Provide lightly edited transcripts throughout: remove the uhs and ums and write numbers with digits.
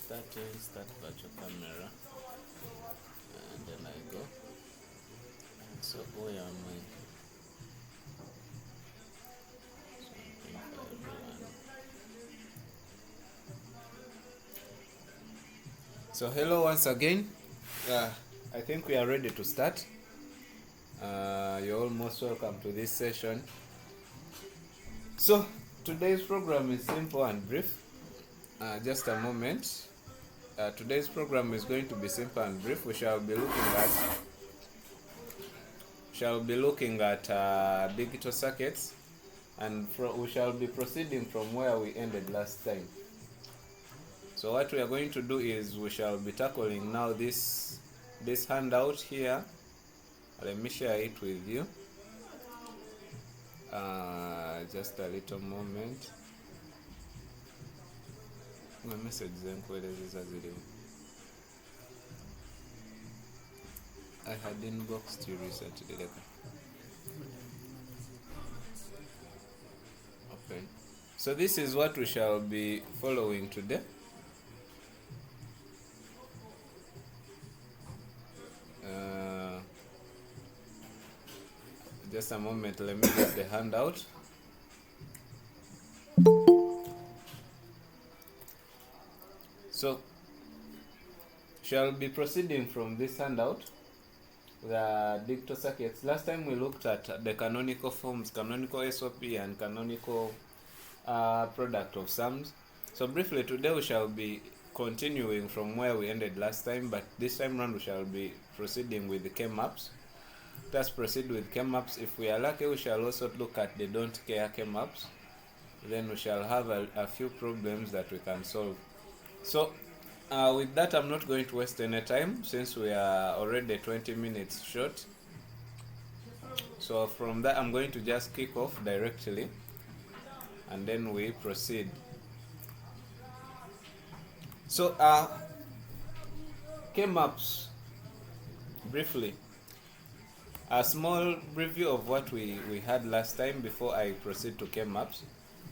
starting, start virtual camera, and then I go. So where am I? Something for everyone. So hello once again. I think we are ready to start. You're almost welcome to this session. So today's program is simple and brief. Just a moment. Today's program is going to be simple and brief. We shall be looking at digital circuits, and we shall be proceeding from where we ended last time. So what we are going to do is we shall be tackling now this handout here. Let me share it with you. Just a little moment. My message I had inboxed you recently. Okay. So this is what we shall be following today. Just a moment, let me get the handout. So, shall be proceeding from this handout, the digital circuits. Last time we looked at the canonical forms, canonical SOP, and canonical product of sums. So briefly, today we shall be continuing from where we ended last time, but this time round we shall be proceeding with the K-maps. Let's proceed with K-maps. If we are lucky, we shall also look at the don't care K-maps. Then we shall have a few problems that we can solve. So with that, I'm not going to waste any time since we are already 20 minutes short. So from that, I'm going to just kick off directly and then we proceed. So K-maps, briefly. A small review of what we had last time before I proceed to K-maps.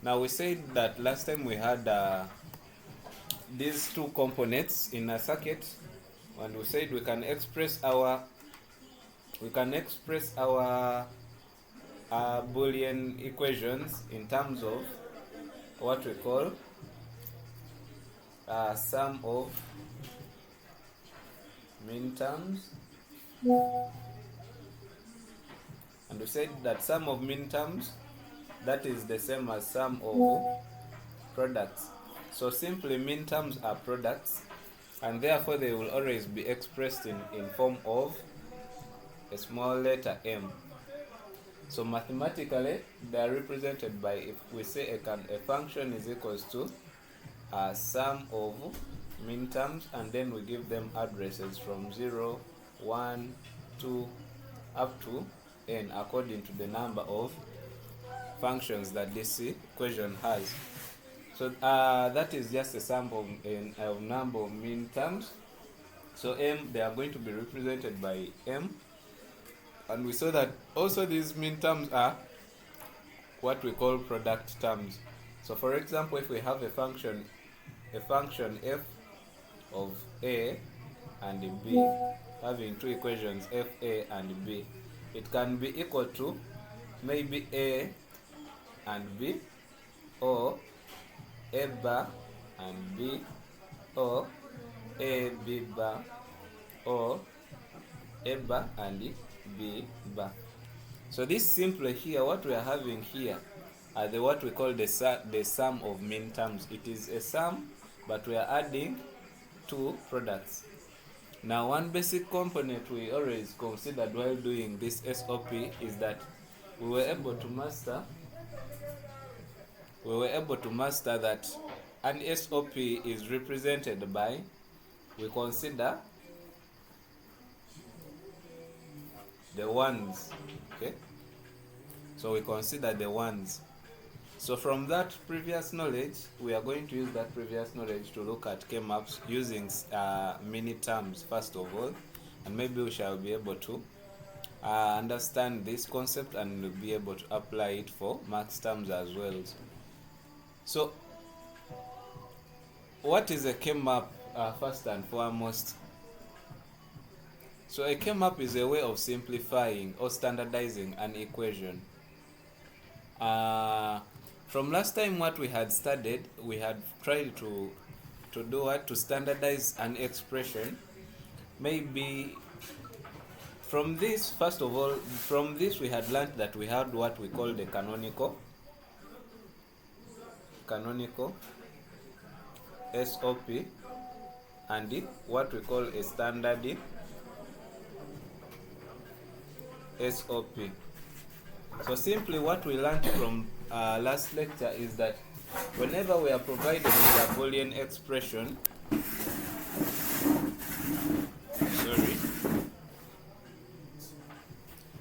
Now we said that last time we had these two components in a circuit, and we said we can express our Boolean equations in terms of what we call sum of min terms, and we said that sum of min terms, that is the same as sum of products. So simply, min terms are products, and therefore they will always be expressed in form of a small letter m. So mathematically, they are represented by, if we say a function is equals to sum of min terms, and then we give them addresses from 0, 1, 2, up to n according to the number of functions that this equation has. So that is just a sum of number of min terms. So m, they are going to be represented by m. And we saw that also these min terms are what we call product terms. So for example, if we have a function f of a and b, having two equations fa and b, it can be equal to maybe a and b, or a bar and b, or a b bar, or a bar and b bar. So this simply here, what we are having here are what we call the sum of min terms. It is a sum, but we are adding two products. Now, one basic component we always considered while doing this SOP is that we were able to master that an SOP is represented by, we consider the ones. Okay, so we consider the ones. So from that previous knowledge, we are going to use that previous knowledge to look at K-maps using mini terms first of all, and maybe we shall be able to understand this concept and be able to apply it for max terms as well. So what is a K-map first and foremost. So a K-map is a way of simplifying or standardizing an equation. From last time what we had studied, we had tried to do what? To standardize an expression. Maybe from this, first of all, from this we had learned that we had what we call the canonical SOP, and what we call a standard SOP. So simply what we learned from last lecture is that whenever we are provided with a Boolean expression,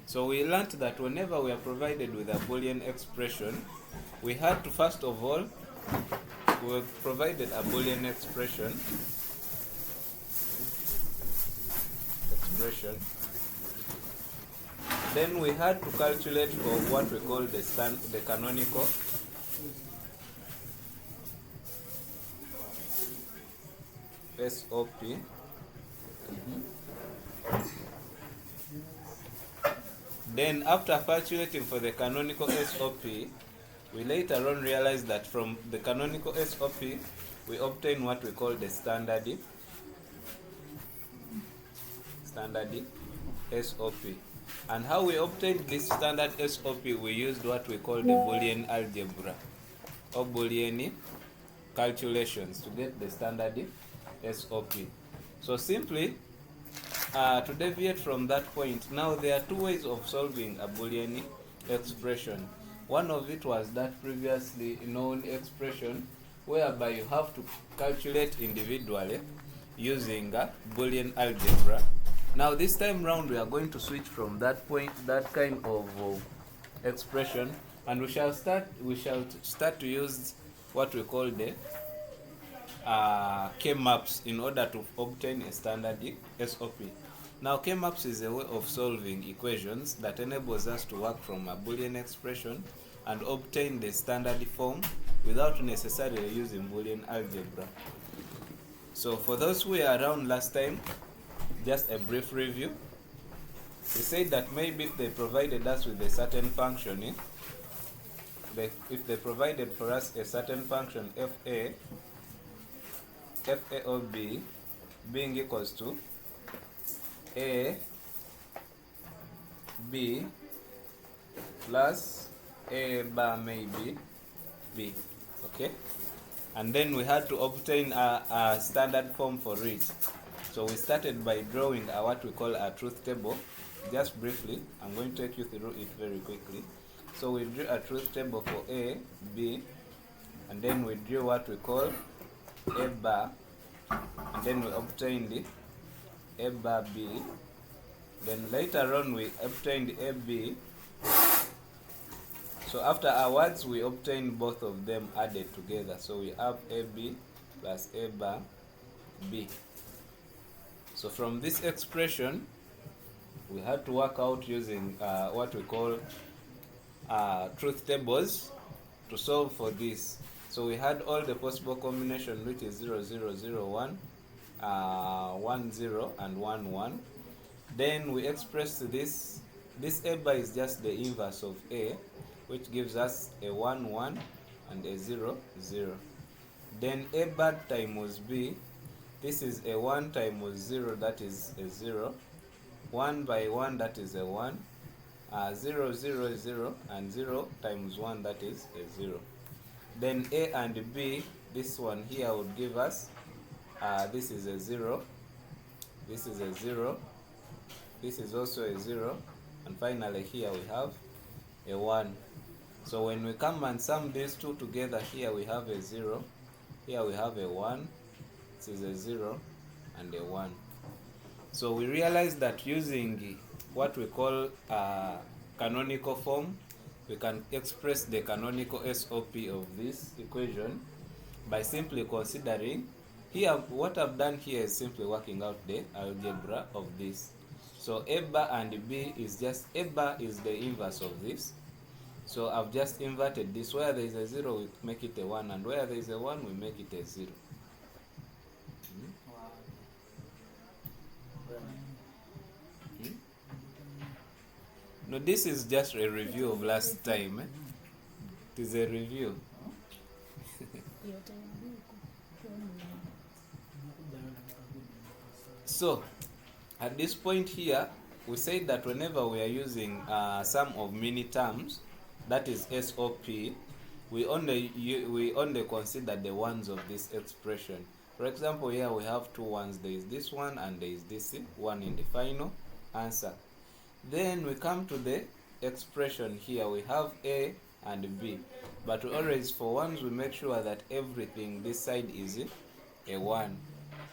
so we learned that whenever we are provided with a Boolean expression, we had to first of all, we were provided a Boolean expression. Then we had to calculate for what we call the canonical SOP. Then after calculating for the canonical SOP, we later on realized that from the canonical SOP, we obtain what we call the standard SOP. And how we obtained this standard SOP, we used what we call the Boolean algebra or Boolean calculations to get the standard SOP. So simply, to deviate from that point, now there are two ways of solving a Boolean expression. One of it was that previously known expression whereby you have to calculate individually using a Boolean algebra. Now this time round we are going to switch from that kind of expression, and we shall start to use what we call the K-maps in order to obtain a standard SOP. Now K-maps is a way of solving equations that enables us to work from a Boolean expression and obtain the standard form without necessarily using Boolean algebra. So for those who were around last time, just a brief review. We said that maybe if they provided us with a certain function, if they provided for us a certain function fa of b being equals to a b plus a bar maybe b, okay, and then we had to obtain a standard form for it. So we started by drawing what we call a truth table. Just briefly, I'm going to take you through it very quickly. So we drew a truth table for A, B, and then we drew what we call A bar, and then we obtained A bar B. Then later on we obtained A B. So after our words, we obtained both of them added together. So we have A B plus A bar B. So from this expression, we had to work out using what we call truth tables to solve for this. So we had all the possible combinations, which is 0, 0, 0, 1, 1, 0, and 1, 1. Then we expressed this. This A bar is just the inverse of A, which gives us a 1, 1, and a 0, 0. Then A bar times B. This is a 1 times 0, that is a 0. 1 by 1, that is a 1. 0, 0, 0, and 0 times 1, that is a 0. Then A and B, this one here would give us, this is a 0, this is a 0, this is also a 0, and finally here we have a 1. So when we come and sum these two together, here we have a 0, here we have a 1, this is a 0 and a 1. So we realize that using what we call canonical form, we can express the canonical SOP of this equation by simply considering here, what I've done here is simply working out the algebra of this. So A bar and B is just, A bar is the inverse of this. So I've just inverted this. Where there is a 0, we make it a 1, and where there is a 1, we make it a 0. Hmm? No, this is just a review of last time. It is a review. So, at this point here, we say that whenever we are using sum of many terms, that is SOP, we only consider the ones of this expression. For example, here we have two ones. There is this one and there is this one in the final answer. Then we come to the expression here. We have A and B, but always for ones we make sure that everything this side is a 1.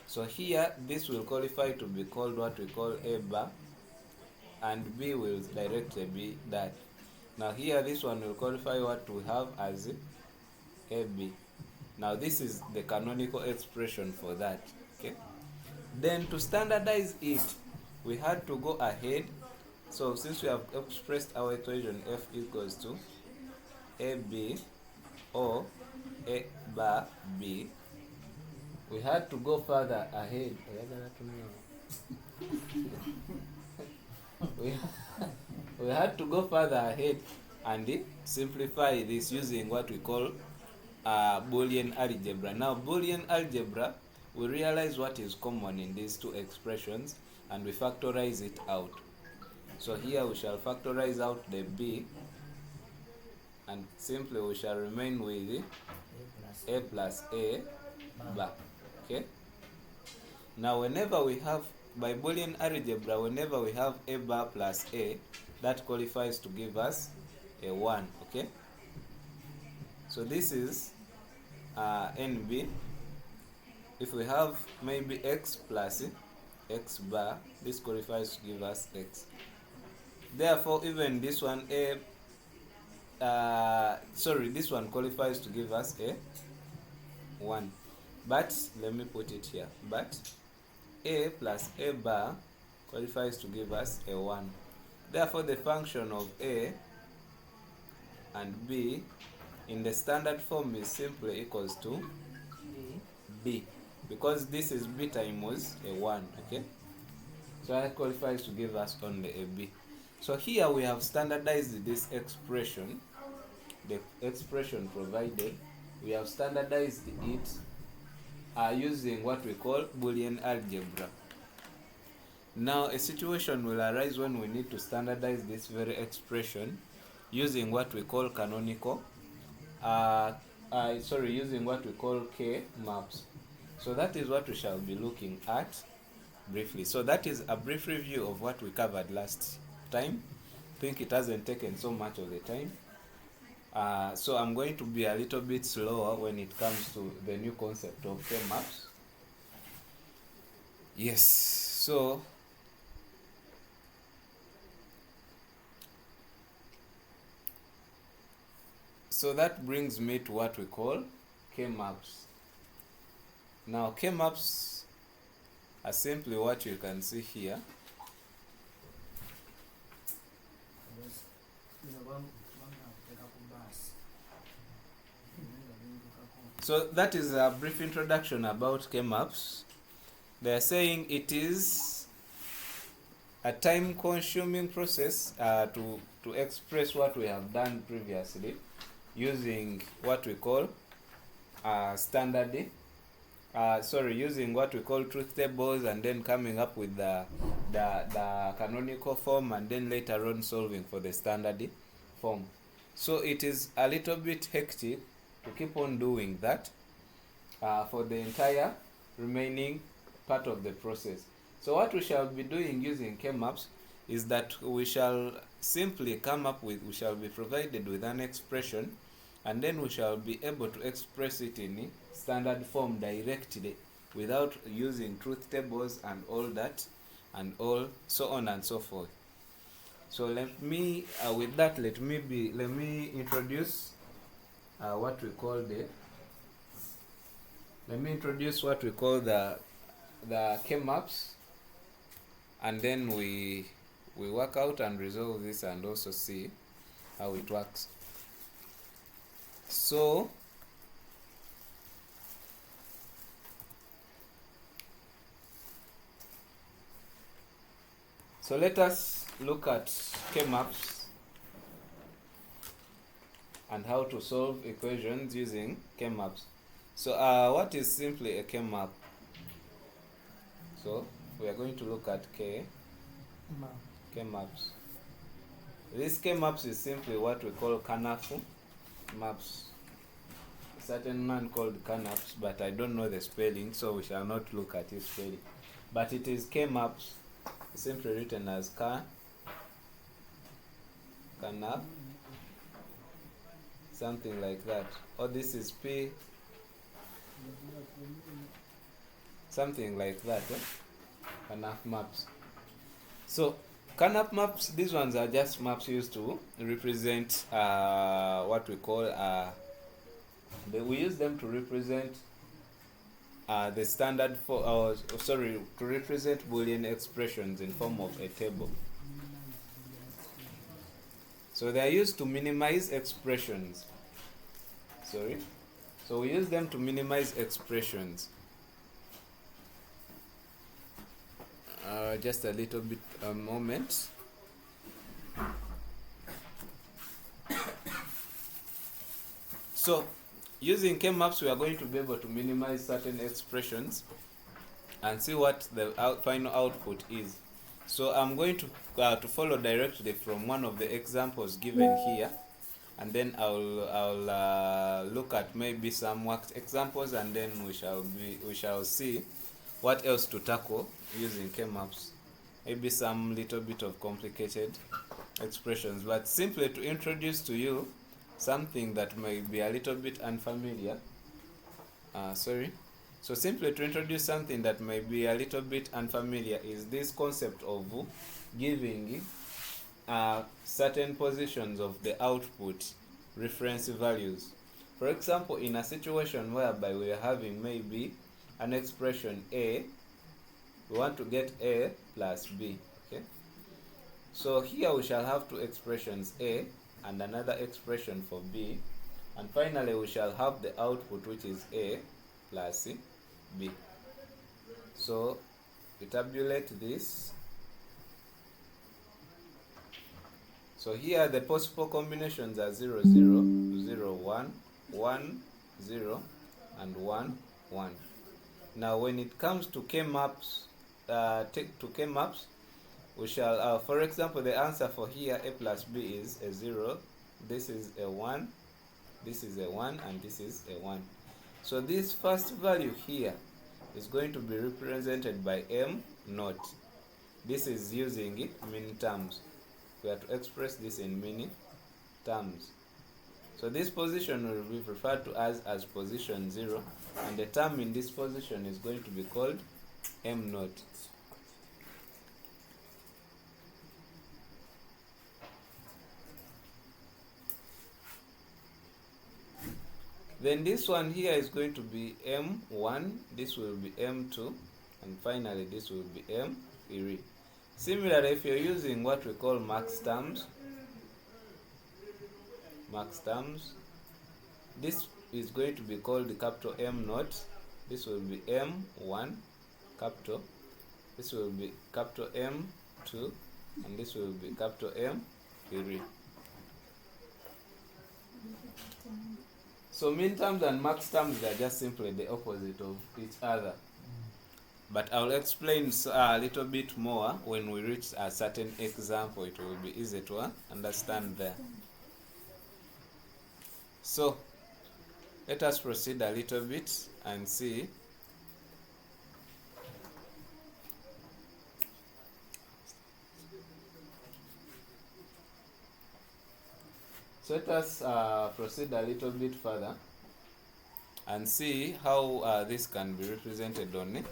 So here this will qualify to be called what we call A bar, and B will directly be that. Now here this one will qualify what we have as AB. Now this is the canonical expression for that. Okay. Then to standardize it, we had to go ahead. So since we have expressed our equation F equals to AB or A bar B, we had to go further ahead. we had to go further ahead and simplify this using what we call Boolean algebra. Now Boolean algebra, we realize what is common in these two expressions and we factorize it out. So here we shall factorize out the B, and simply we shall remain with A plus A bar. Okay. Now whenever we have, by Boolean algebra, whenever we have A bar plus A, that qualifies to give us a 1. Okay. So this is NB. If we have maybe X plus X bar, this qualifies to give us X. Therefore, even this one this one qualifies to give us a 1. But let me put it here. But A plus A bar qualifies to give us a 1. Therefore, the function of A and B in the standard form is simply equals to B, because this is B times a 1. Okay, so that qualifies to give us only a B. So here we have standardized this expression, the expression provided. We have standardized it using what we call Boolean algebra. Now a situation will arise when we need to standardize this very expression using what we call canonical, using what we call K-maps. So that is what we shall be looking at briefly. So that is a brief review of what we covered last time. I think it hasn't taken so much of the time. So I'm going to be a little bit slower when it comes to the new concept of K-maps. Yes, so that brings me to what we call K-maps. Now K-maps are simply what you can see here. So that is a brief introduction about K-maps. They are saying it is a time-consuming process to express what we have done previously using what we call using what we call truth tables, and then coming up with the canonical form, and then later on solving for the standard form. So it is a little bit hectic to keep on doing that for the entire remaining part of the process. So what we shall be doing using K-maps is that we shall simply we shall be provided with an expression, and then we shall be able to express it in standard form directly without using truth tables and all that, and all so on and so forth. So let me introduce what we call the K-maps, and then we work out and resolve this and also see how it works. So So let us look at K-maps and how to solve equations using K-maps. So what is simply a K-map? So we are going to look at K-maps. This K-maps is simply what we call Kanafu maps. A certain man called Kanaps, but I don't know the spelling, so we shall not look at his spelling. But it is K-maps, simply written as Kanap, something like that. Or this is P, something like that. Kanap maps. So Kanap maps, these ones are just maps used to represent what we call we use them to represent the standard to represent Boolean expressions in form of a table. So they are used to minimize expressions. So we use them to minimize expressions. Just a little bit, a moment. So using K-maps, we are going to be able to minimize certain expressions and see what the final output is. So I'm going to follow directly from one of the examples given here, and then I'll look at maybe some worked examples, and then we shall see what else to tackle using K-maps. Maybe some little bit of complicated expressions, but simply to introduce to you something that may be a little bit unfamiliar. So simply to introduce something that may be a little bit unfamiliar is this concept of giving certain positions of the output reference values. For example, in a situation whereby we are having maybe an expression A, we want to get A plus B. Okay. So here we shall have two expressions, A and another expression for B, and finally we shall have the output, which is A plus B. So we tabulate this. So here the possible combinations are 0, 0, 0, 1, 1, 0, and 1, 1. Now when it comes to K-maps, we shall, for example, the answer for here, A plus B, is a 0, this is a 1, this is a 1, and this is a 1. So this first value here is going to be represented by M naught. This is using mini terms. We have to express this in mini terms. So this position will be referred to as position 0, and the term in this position is going to be called M naught. Then this one here is going to be M1, this will be M2, and finally this will be M3. Similarly, if you're using what we call max terms, this is going to be called the capital M naught, this will be M1 capital, this will be capital M2, and this will be capital M3. So min terms and max terms are just simply the opposite of each other. But I'll explain a little bit more when we reach a certain example. It will be easy to understand there. So let us proceed a little bit and see. So let us proceed a little bit further and see how this can be represented on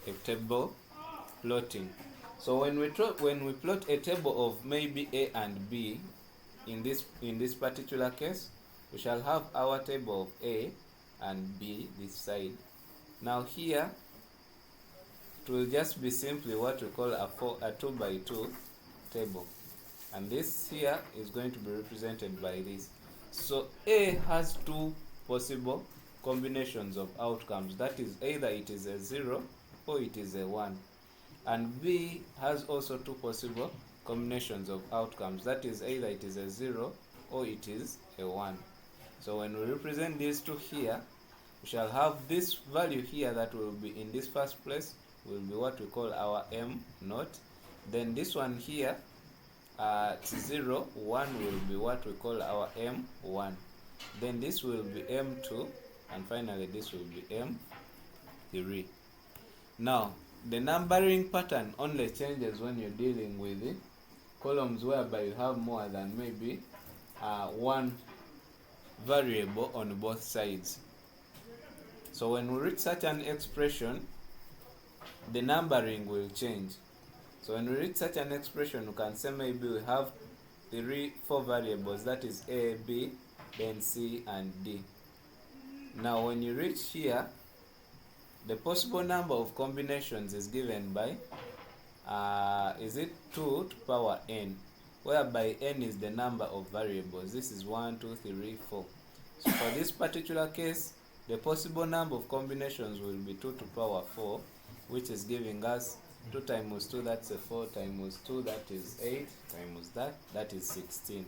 a table plotting. So when we plot a table of maybe A and B, in this particular case, we shall have our table of A and B this side. Now here it will just be simply what we call a 2 by 2 table, and this here is going to be represented by this. So A has two possible combinations of outcomes, that is either it is a 0 or it is a 1. And B has also two possible combinations of outcomes. That is, either it is a 0 or it is a 1. So when we represent these two here, we shall have this value here that will be in this first place will be what we call our M naught. Then this one here at 0, 1 will be what we call our M1. Then this will be M2, and finally this will be M3. Now, the numbering pattern only changes when you're dealing with the columns whereby you have more than maybe one variable on both sides. So when we reach such an expression, the numbering will change. So when we reach such an expression, we can say maybe we have 4 variables, that is A, B, then C and D. Now when you reach here, the possible number of combinations is given by is it 2 to power n, whereby n is the number of variables. This is 1, 2, 3, 4. So for this particular case, the possible number of combinations will be 2 to power 4, which is giving us 2 times 2, that's a 4, times 2, that is 8, times that is 16.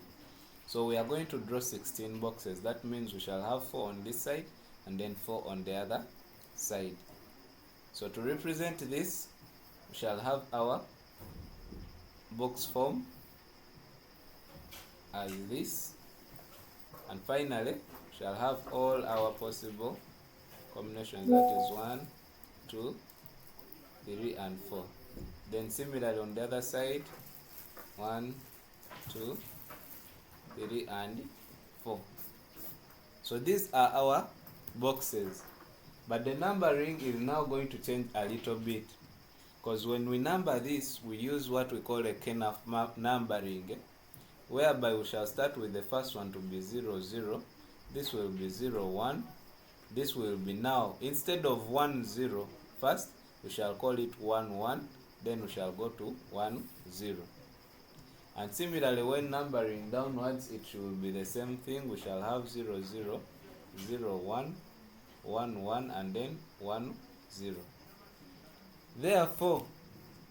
So we are going to draw 16 boxes. That means we shall have 4 on this side and then 4 on the other side. So to represent this, we shall have our box form as this, and finally we shall have all our possible combinations, that is 1, 2, 3 and 4. Then similarly on the other side, 1, 2, 3 and 4. So these are our boxes, but the numbering is now going to change a little bit, because when we number this, we use what we call a Knauf numbering, whereby we shall start with the first one to be 0, 0. This will be 0, 1. This will be, now instead of 1, 0 first, we shall call it 1, 1. Then we shall go to 1, 0. And similarly, when numbering downwards, it should be the same thing. We shall have 0, 0, 0, 1, 1, 1, and then 1, 0. Therefore,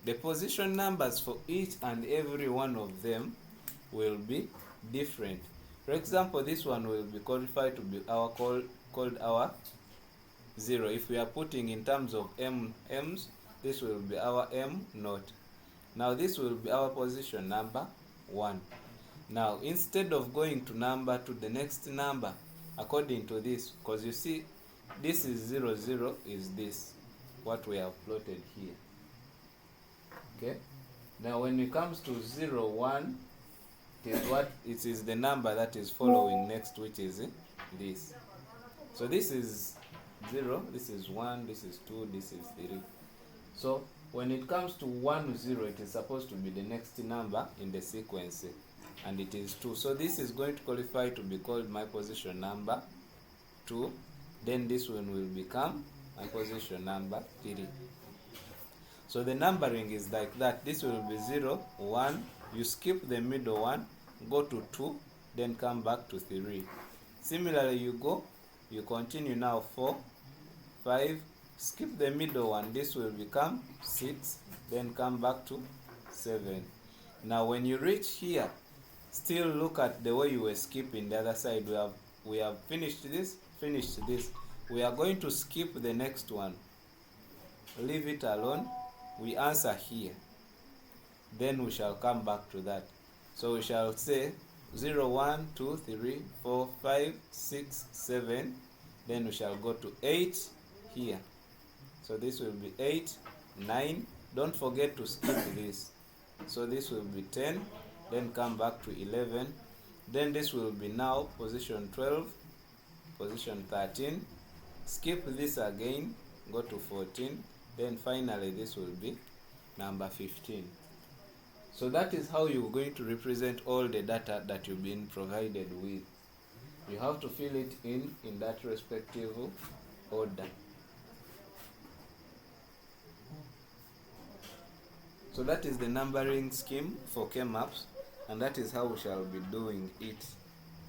the position numbers for each and every one of them will be different. For example, this one will be qualified to be our called our 0. If we are putting in terms of m's, this will be our M naught. Now this will be our position number 1. Now instead of going to number to the next number according to this, because you see this is 0, 0 is this what we have plotted here. Okay, now when it comes to 0, 1, it is the number that is following next, which is this. So this is 0, this is 1, this is 2, this is 3. So when it comes to 1, 0, it is supposed to be the next number in the sequence, and it is 2. So this is going to qualify to be called my position number 2. Then this one will become my position number 3. So the numbering is like that. This will be 0, 1, you skip the middle one, go to 2, then come back to 3. Similarly, you continue now 4, 5, skip the middle one, this will become 6, then come back to 7. Now when you reach here, still look at the way you were skipping the other side. We have finished this. We are going to skip the next one, leave it alone, we answer here, then we shall come back to that. So we shall say 0, 1, 2, 3, 4, 5, 6, 7, then we shall go to 8 here. So this will be 8, 9, don't forget to skip this. So this will be 10, then come back to 11, then this will be now position 12, position 13, skip this again, go to 14, then finally this will be number 15. So that is how you're going to represent all the data that you've been provided with. You have to fill it in that respective order. So that is the numbering scheme for K-maps, and that is how we shall be doing it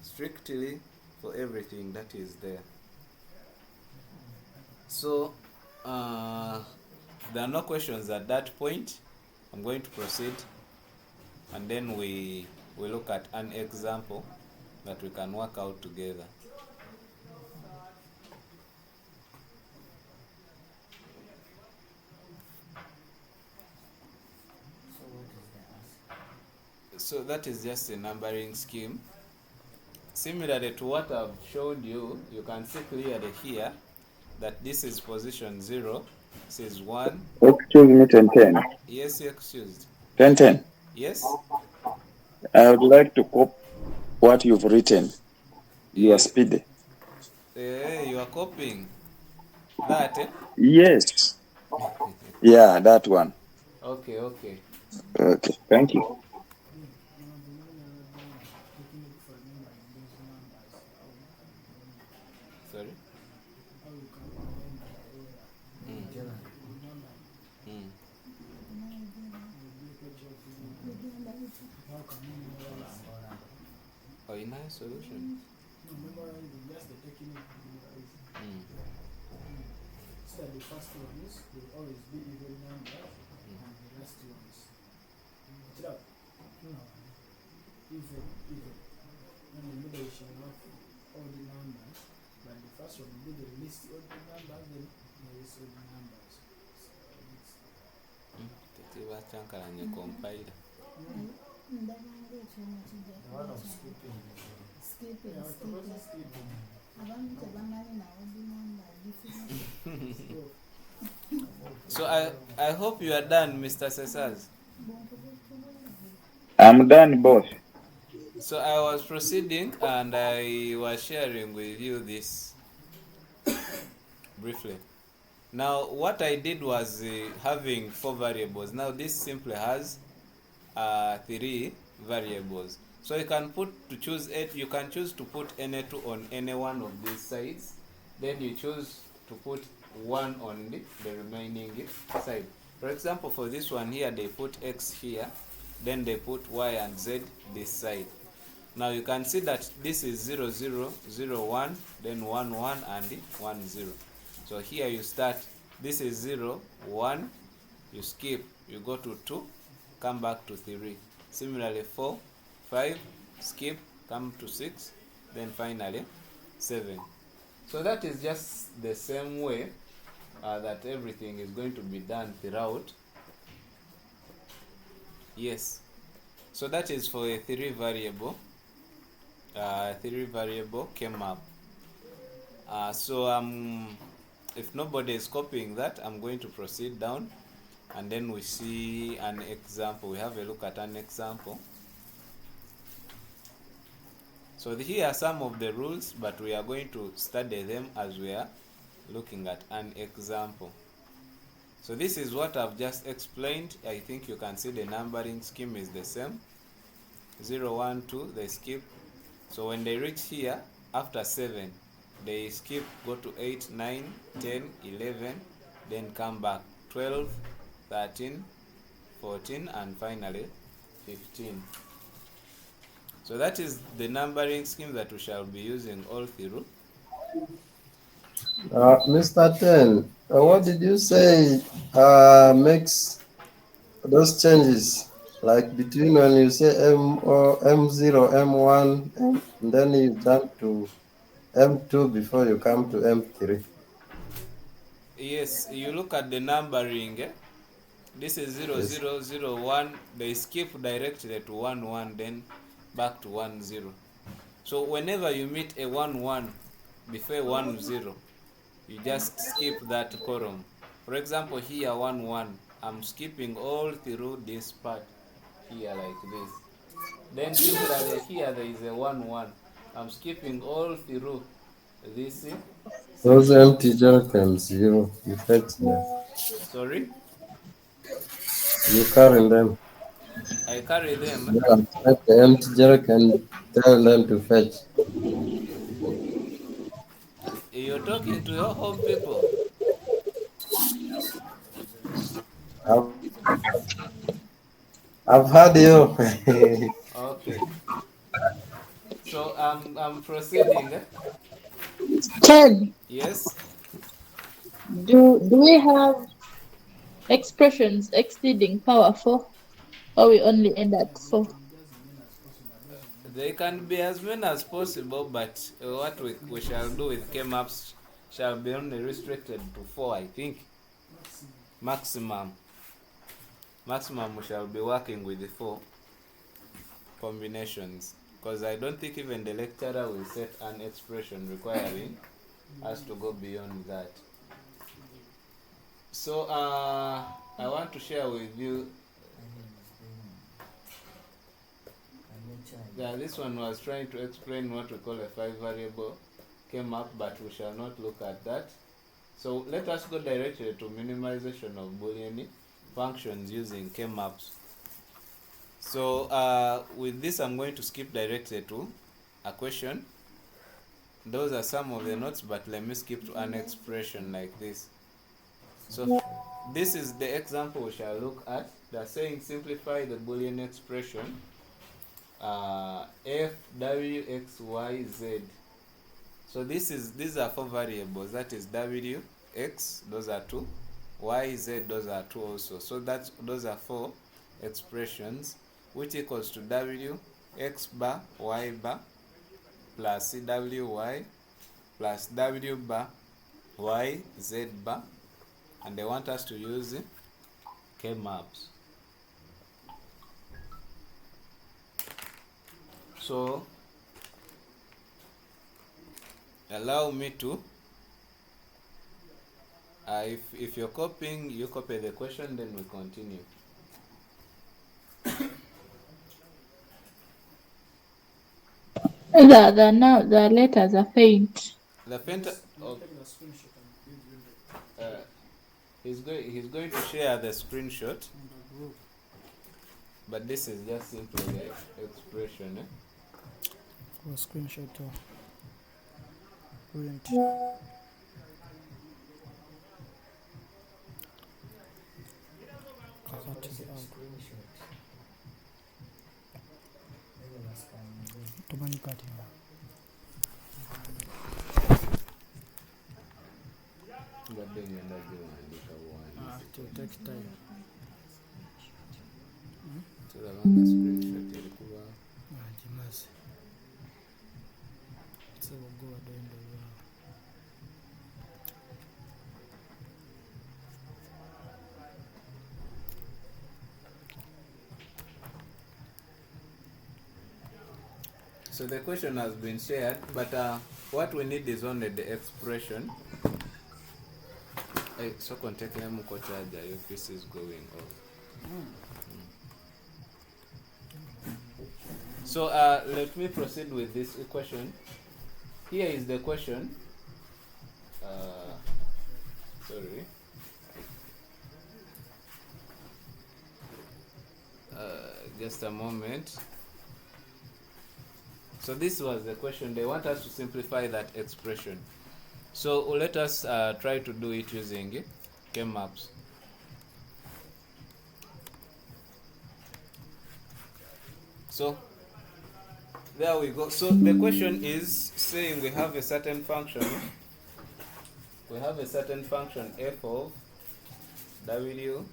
strictly for everything that is there. So If there are no questions at that point, I'm going to proceed, and then we look at an example that we can work out together. So that is just a numbering scheme. Similarly to what I've showed you, you can see clearly here that this is position 0, this is 1. Excuse me, 1010. Yes, you excused. 1010. Yes? I would like to copy what you've written. You are You, speedy. you are copying that, eh? Yes. Yeah, that one. Okay, okay. Okay. Thank you. Sorry? Mm. Oh, in a solution. Mm. So the first ones will always be even numbers, and the last ones. Even. In the middle you shall have all the numbers, but the first one will be the least all the numbers, then the rest all the numbers. Tetiba chankalanye compiler. So I hope you are done, Mr. Cesars. I'm done, boss. So I was proceeding and I was sharing with you this briefly. Now what I did was having 4 variables. Now this simply has 3 variables. So you can choose to put any 2 on any one of these sides. Then you choose to put 1 on the remaining side. For example, for this one here, they put X here, then they put Y and Z this side. Now you can see that this is 0, 0, 0, 1, then 1, 1, and 1, 0. So here you start, this is 0, 1, you skip, you go to 2, come back to 3. Similarly 4, 5, skip, come to 6, then finally 7. So that is just the same way that everything is going to be done throughout. Yes. So that is for a 3 variable. 3 variable came up. So if nobody is copying that, I'm going to proceed down, and then we see an example. We have a look at an example. So here are some of the rules, but we are going to study them as we are looking at an example. So this is what I've just explained. I think you can see the numbering scheme is the same. 0, 1, 2, they skip. So when they reach here, after 7, they skip, go to 8, 9, 10, 11, then come back 12, 13, 14, and finally 15. So that is the numbering scheme that we shall be using all through. Mr. Ten, what Yes. did you say makes those changes? Like between when you say M or M0, M1, and then you jump to M2 before you come to M3. Yes, you look at the numbering. This is 0, Yes. 0, 0, 1. They skip directly to 1, 1, then back to 1, 0. So whenever you meet a 1, 1 before 1, 0, you just skip that column. For example, here 1, 1, I'm skipping all through this part here like this. Then similarly here there is a 1, 1, I'm skipping all through this Those section. empty jerrycans, you fetch them. Sorry, You carry them. I carry them. Yeah, take the empty jerrycan, tell them to fetch. You're talking to your home people. I've, I've had you. Okay, so I'm proceeding. Ted, Yes. do we have expressions exceeding power 4, or we only end at 4? They can be as many as possible, but what we shall do with K-maps shall be only restricted to 4, I think. Maximum we shall be working with the 4 combinations, because I don't think even the lecturer will set an expression requiring us to go beyond that. So I want to share with you. Yeah, this one was trying to explain what we call a 5-variable K-map, but we shall not look at that. So let us go directly to minimization of Boolean functions using K-maps. So with this, I'm going to skip directly to a question. Those are some of the notes, but let me skip to an expression like this. So this is the example we shall look at. They're saying simplify the Boolean expression f, w, x, y, z. So these are 4 variables. That is w, x, those are 2, y, z, those are 2 also. So those are 4 expressions, which equals to w, x bar, y bar, plus cwy, plus w bar, y, z bar, and they want us to use K-maps. So allow me to, if you're copying, you copy the question, then we continue. The letters are faint. The faint. You take the screenshot and give you He's going to share the screenshot, on the group. but this is just simply the expression. For a screenshot to print. To take time. Jimazi. So we'll go ahead and So the question has been shared, but what we need is only the expression. So contact them charger, your piece is going off. So let me proceed with this question. Here is the question. Sorry. Just a moment. So this was the question. They want us to simplify that expression. So let us try to do it using K-maps. So there we go. So the question is saying we have a certain function. We have a certain function f of w,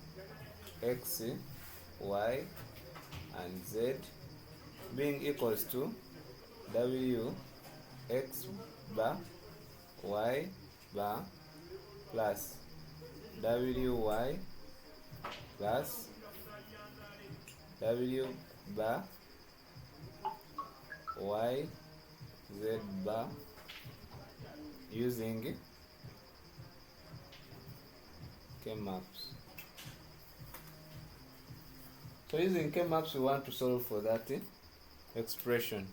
x, y, and z being equals to w, x bar, y bar, plus wy plus w bar, y, z bar, using K-maps. So using K-maps, we want to solve for that expression.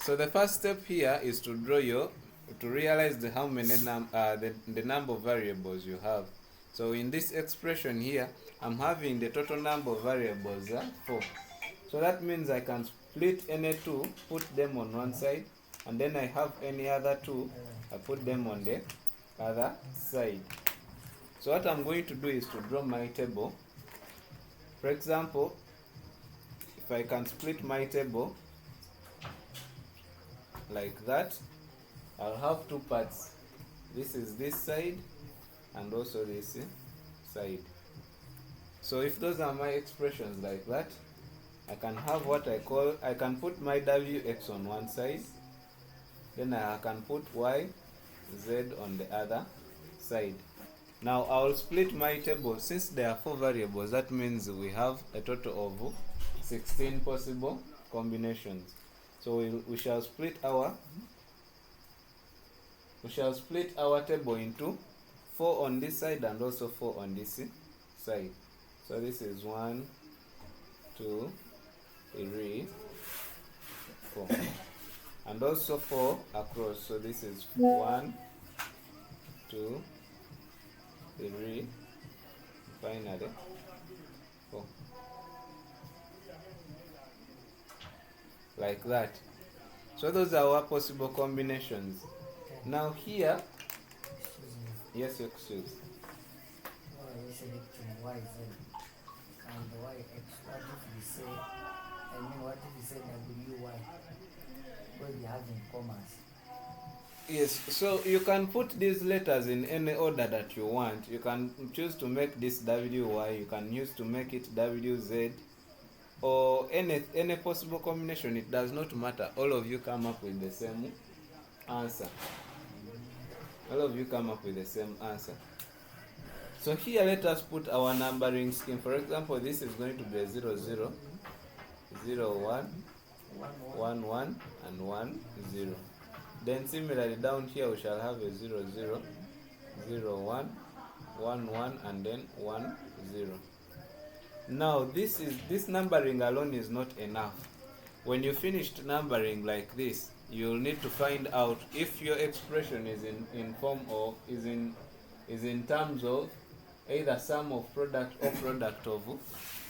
So the first step here is to realize the number of variables you have. So in this expression here, I'm having the total number of variables 4. So that means I can split any 2, put them on one side, and then I have any other 2, I put them on the other side. So what I'm going to do is to draw my table. For example, if I can split my table like that, I'll have 2 parts. This is this side and also this side. So if those are my expressions like that, I can have what I can put my wx on one side, then I can put y, z on the other side. Now I'll split my table. Since there are 4 variables, that means we have a total of 16 possible combinations. So we shall split our table into 4 on this side and also 4 on this side. So this is 1, 2, 3, 4, and also 4 across. So this is 1, 2, 3, finally 4, like that. So those are our possible combinations. Now here, yes, excuse. You selecting YZ and YX. What if we say, what if we say WY? Because we have in commas. Yes, so you can put these letters in any order that you want. You can choose to make this WY, you can use to make it WZ, or any possible combination. It does not matter. All of you come up with the same answer. All of you come up with the same answer. So here let us put our numbering scheme. For example, this is going to be a 0, 0, 0, 1, 1, 1, and 1, 0. Then similarly down here we shall have a 0, 0, 0, 1, 1, 1, and then 1, 0. Now this numbering alone is not enough. When you finished numbering like this, you'll need to find out if your expression is in form of is in terms of either sum of product or product of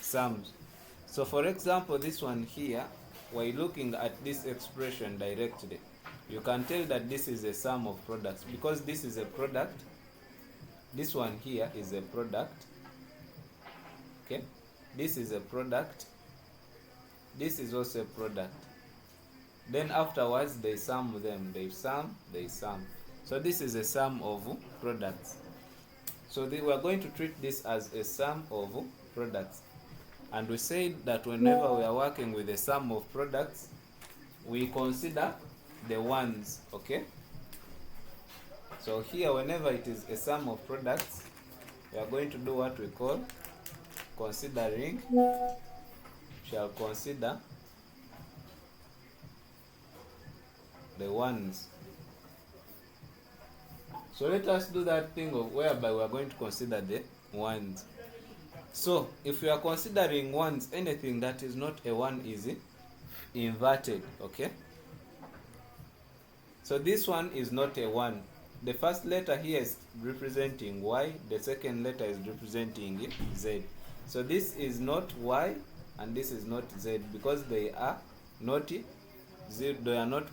sums. So for example, this one here, while looking at this expression directly, you can tell that this is a sum of products because this is a product. This one here is a product. Okay, this is a product. This is also a product. Then afterwards they sum them. They sum. So this is a sum of products. So we are going to treat this as a sum of products. And we said that whenever we are working with a sum of products, we consider the ones, okay? So here, whenever it is a sum of products, we are going to do what we call considering. Shall consider the ones. So let us do that thing of whereby we are going to consider the ones. So if we are considering ones, anything that is not a 1 is inverted, okay? So this one is not a 1. The first letter here is representing Y, the second letter is representing Z. So this is not Y and this is not Z because they are not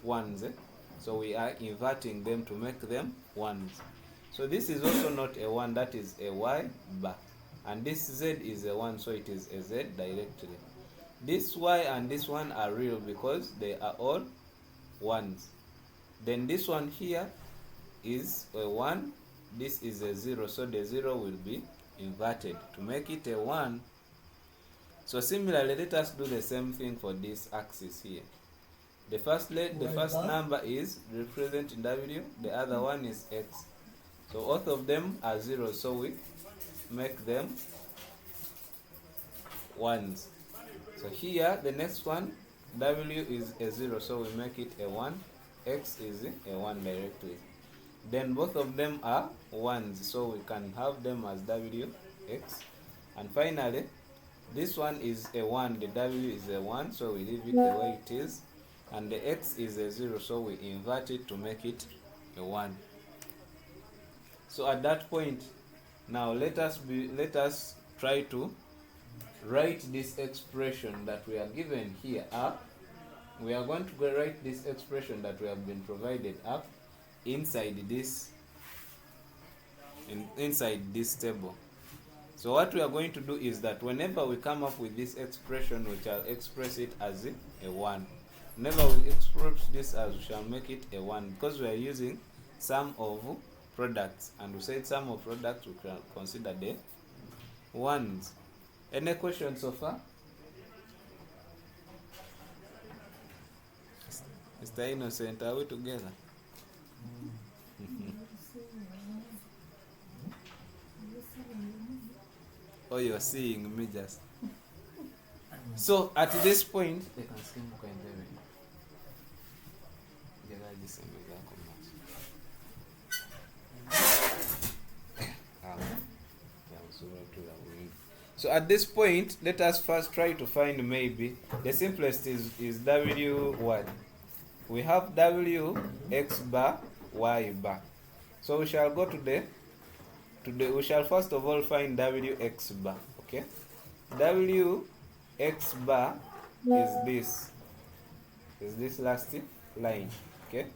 ones. So we are inverting them to make them ones. So this is also not a 1, that is a Y bar. And this Z is a 1, so it is a Z directly. This Y and this one are real because they are all ones. Then this one here is a 1, this is a 0, so the 0 will be inverted to make it a 1. So similarly, let us do the same thing for this axis here. The first number is representing W, the other one is X. So both of them are 0, so we make them 1s. So here the next one, W is a 0, so we make it a 1, X is a 1 directly. Then both of them are 1s, so we can have them as W, X. And finally, this one is a 1, the W is a 1, so we leave it the way it is. And the X is a 0, so we invert it to make it a 1. So at that point, now let us try to write this expression that we are given here up. We are going to write this expression that we have been provided up inside this table. So what we are going to do is that whenever we come up with this expression, we shall express it as a 1. Whenever we express this as, we shall make it a 1 because we are using sum of products, and we said sum of products we can consider the ones. Any questions so far? Mr. Innocent, are we together? Oh, you're seeing me just. So at this point, so at this point, let us first try to find maybe the simplest is W1. We have W X bar Y bar. So we shall go to we shall first of all find W X bar. Okay, W X bar is this last line. Okay,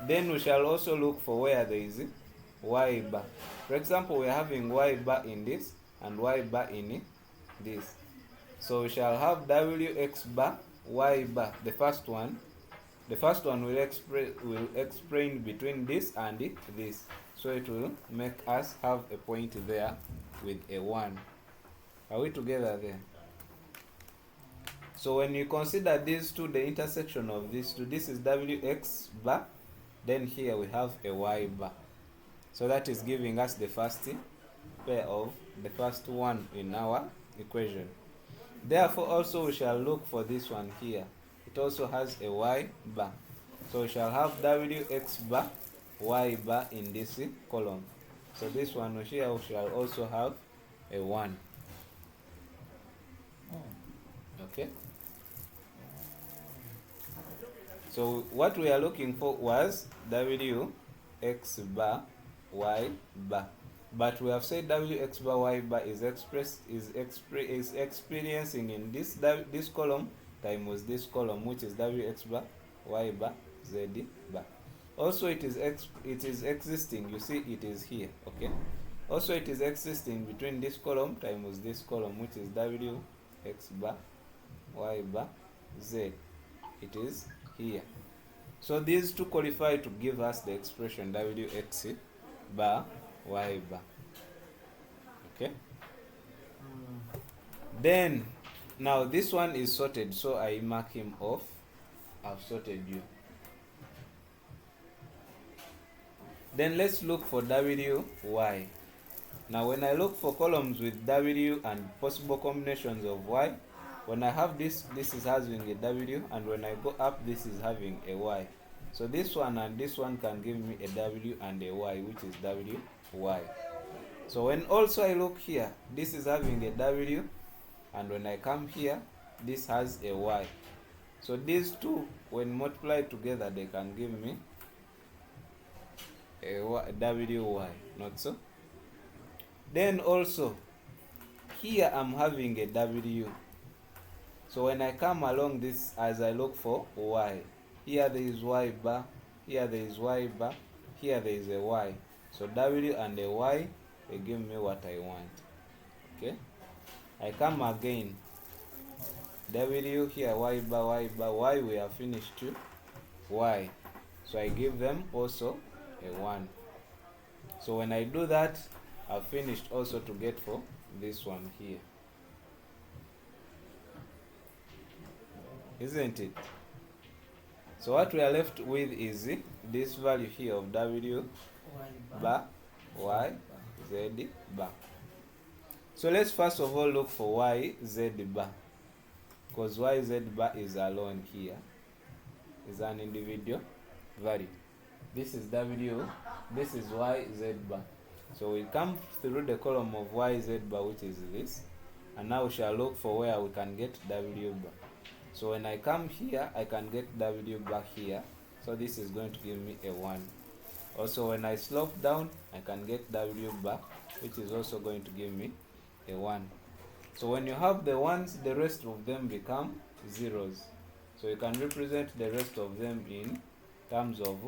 then we shall also look for where there is Y bar. For example, we are having Y bar in this and Y bar in this. So we shall have W X bar Y bar. The first one will explain between this and this. So it will make us have a point there with a 1. Are we together there? So when you consider these two, the intersection of these two, this is WX bar, then here we have a Y bar. So that is giving us the first pair of the first one in our equation. Therefore also we shall look for this one here. It also has a Y bar. So we shall have WX bar Y bar in this column. So this one here we shall also have a 1. Okay. So what we are looking for was WX bar Y bar. But we have said WX bar Y bar is experiencing in this column times this column, which is WX bar Y bar Z bar. Also it is existing, you see it is here. Okay, also it is existing between this column times this column, which is WX bar Y bar Z. It is here. So these two qualify to give us the expression WX bar Y bar. Okay, then now this one is sorted, so I mark him off. I've sorted you. Then let's look for WY. Now when I look for columns with W and possible combinations of Y, when I have this is having a W, and when I go up, this is having a Y. So this one and this one can give me a W and a Y, which is WY. So when also I look here, this is having a W, and when I come here, this has a Y. So these two, when multiplied together, they can give me a WY, not so? Then also, here I'm having a W. So when I come along this, as I look for Y, here there is Y bar, here there is Y bar, here there is a Y. So W and a Y, they give me what I want. Okay? I come again. W here, Y bar, Y, we have finished to Y. So I give them also a 1. So when I do that, I've finished also to get for this one here. Isn't it? So what we are left with is this value here of W bar Y Z bar. So let's first of all look for Y Z bar, because Y Z bar is alone here, is an individual value. This is W, this is Y Z bar. So we come through the column of Y Z bar, which is this, and now we shall look for where we can get W bar. So when I come here, I can get W bar here. So this is going to give me a 1. Also when I slope down, I can get W bar, which is also going to give me a 1. So when you have the ones, the rest of them become zeros. So you can represent the rest of them in terms of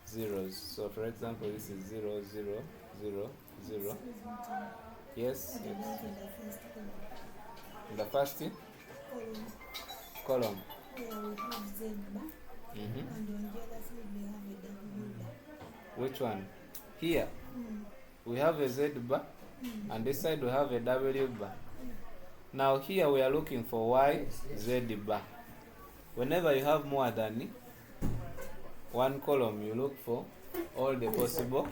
zeros. So for example, this is 0, 0, 0, 0. Yes, yes. In the first column. Which one? here we have a Z bar, and this side we have a W bar. Now here we are looking for Y, Z bar. Whenever you have more than one column, you look for all the possible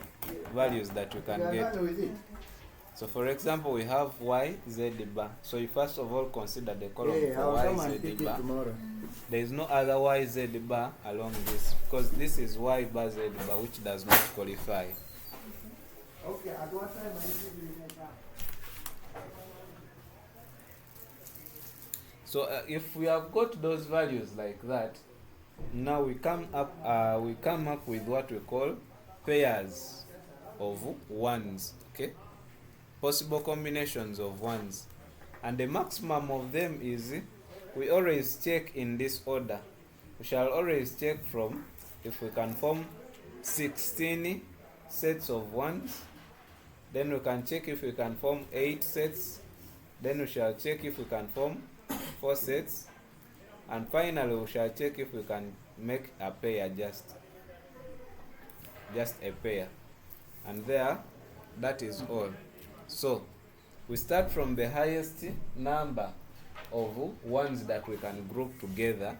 values that you can get. So for example, we have Y, Z bar. So you first of all consider the column for Y, Z bar. There is no other Y, Z bar along this, because this is Y bar, Z bar, which does not qualify. Okay, at what time I need to be like that? So if we have got those values like that, now we come up with what we call pairs of ones. Okay, possible combinations of ones, and the maximum of them is, we always check in this order. We shall always check from, if we can form 16 sets of ones, then we can check if we can form 8 sets, then we shall check if we can form 4 sets, and finally we shall check if we can make a pair, just a pair. And there, that is all. So we start from the highest number of ones that we can group together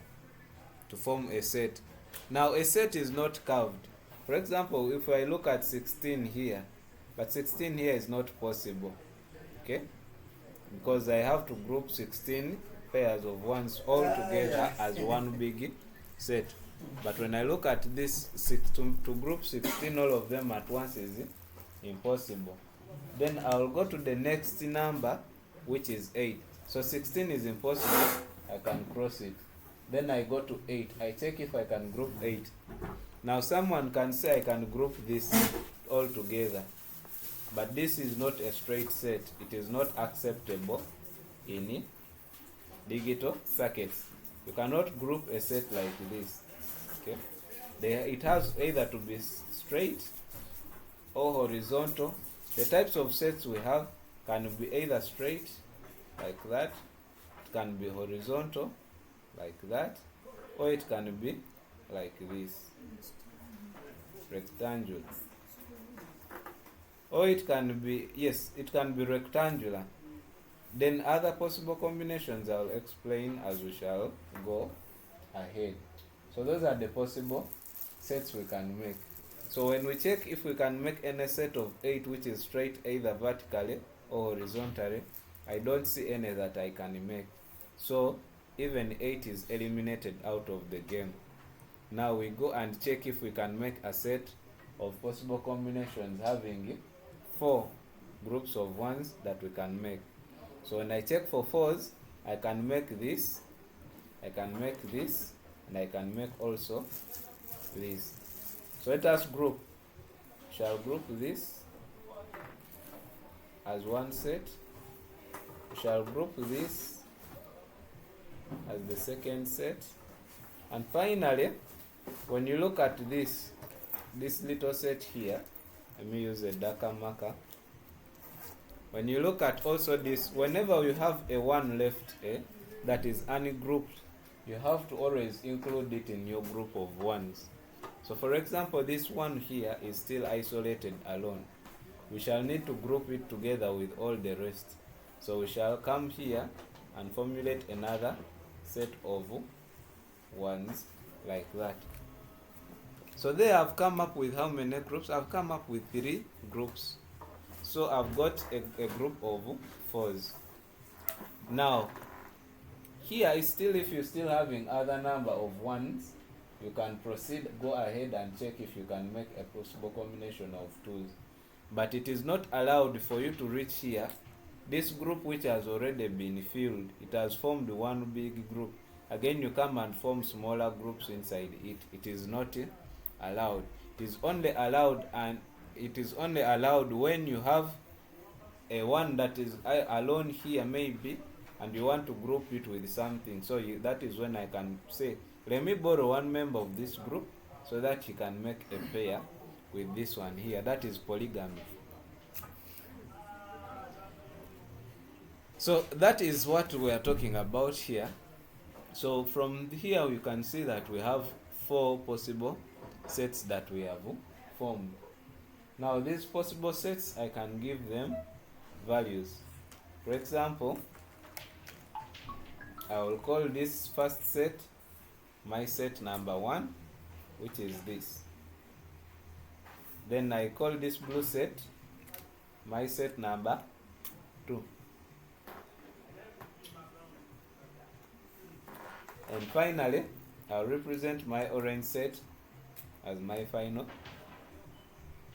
to form a set. Now a set is not curved. For example, if I look at 16 here, but 16 here is not possible, okay, because I have to group 16 pairs of ones all together as one big set. But when I look at this, to group 16 all of them at once is impossible. Then I'll go to the next number, which is 8. So 16 is impossible, I can cross it. Then I go to 8, I check if I can group 8. Now someone can say I can group this all together, but this is not a straight set. It is not acceptable in digital circuits. You cannot group a set like this. Okay, it has either to be straight or horizontal. The types of sets we have can be either straight like that, it can be horizontal like that, or it can be like this, rectangular, or it can be, yes, it can be rectangular. Then other possible combinations I'll explain as we shall go ahead. So those are the possible sets we can make. So when we check if we can make any set of 8 which is straight either vertically or horizontally, I don't see any that I can make. So even 8 is eliminated out of the game. Now we go and check if we can make a set of possible combinations having 4 groups of ones that we can make. So when I check for 4s, I can make this, I can make this, and I can make also this. So let us group. Shall group this as one set. Shall group this as the second set. And finally, when you look at this little set here, let me use a darker marker. When you look at also this, whenever you have a 1 left that is ungrouped, you have to always include it in your group of ones. So for example, this one here is still isolated alone. We shall need to group it together with all the rest. So we shall come here and formulate another set of ones like that. So there I've come up with how many groups? I've come up with 3 groups. So I've got a group of 4s. Now here is still, if you're still having other number of ones, you can proceed, go ahead and check if you can make a possible combination of 2s. But it is not allowed for you to reach here. This group which has already been filled, it has formed one big group. Again, you come and form smaller groups inside it. It is not allowed. It is only allowed, and it is only allowed when you have a one that is alone here maybe, and you want to group it with something. So that is when I can say, let me borrow one member of this group so that he can make a pair with this one here. That is polygamy. So that is what we are talking about here. So from here you can see that we have 4 possible sets that we have formed. Now these possible sets, I can give them values. For example, I will call this first set my set number 1, which is this. Then I call this blue set my set number 2. And finally, I'll represent my orange set as my final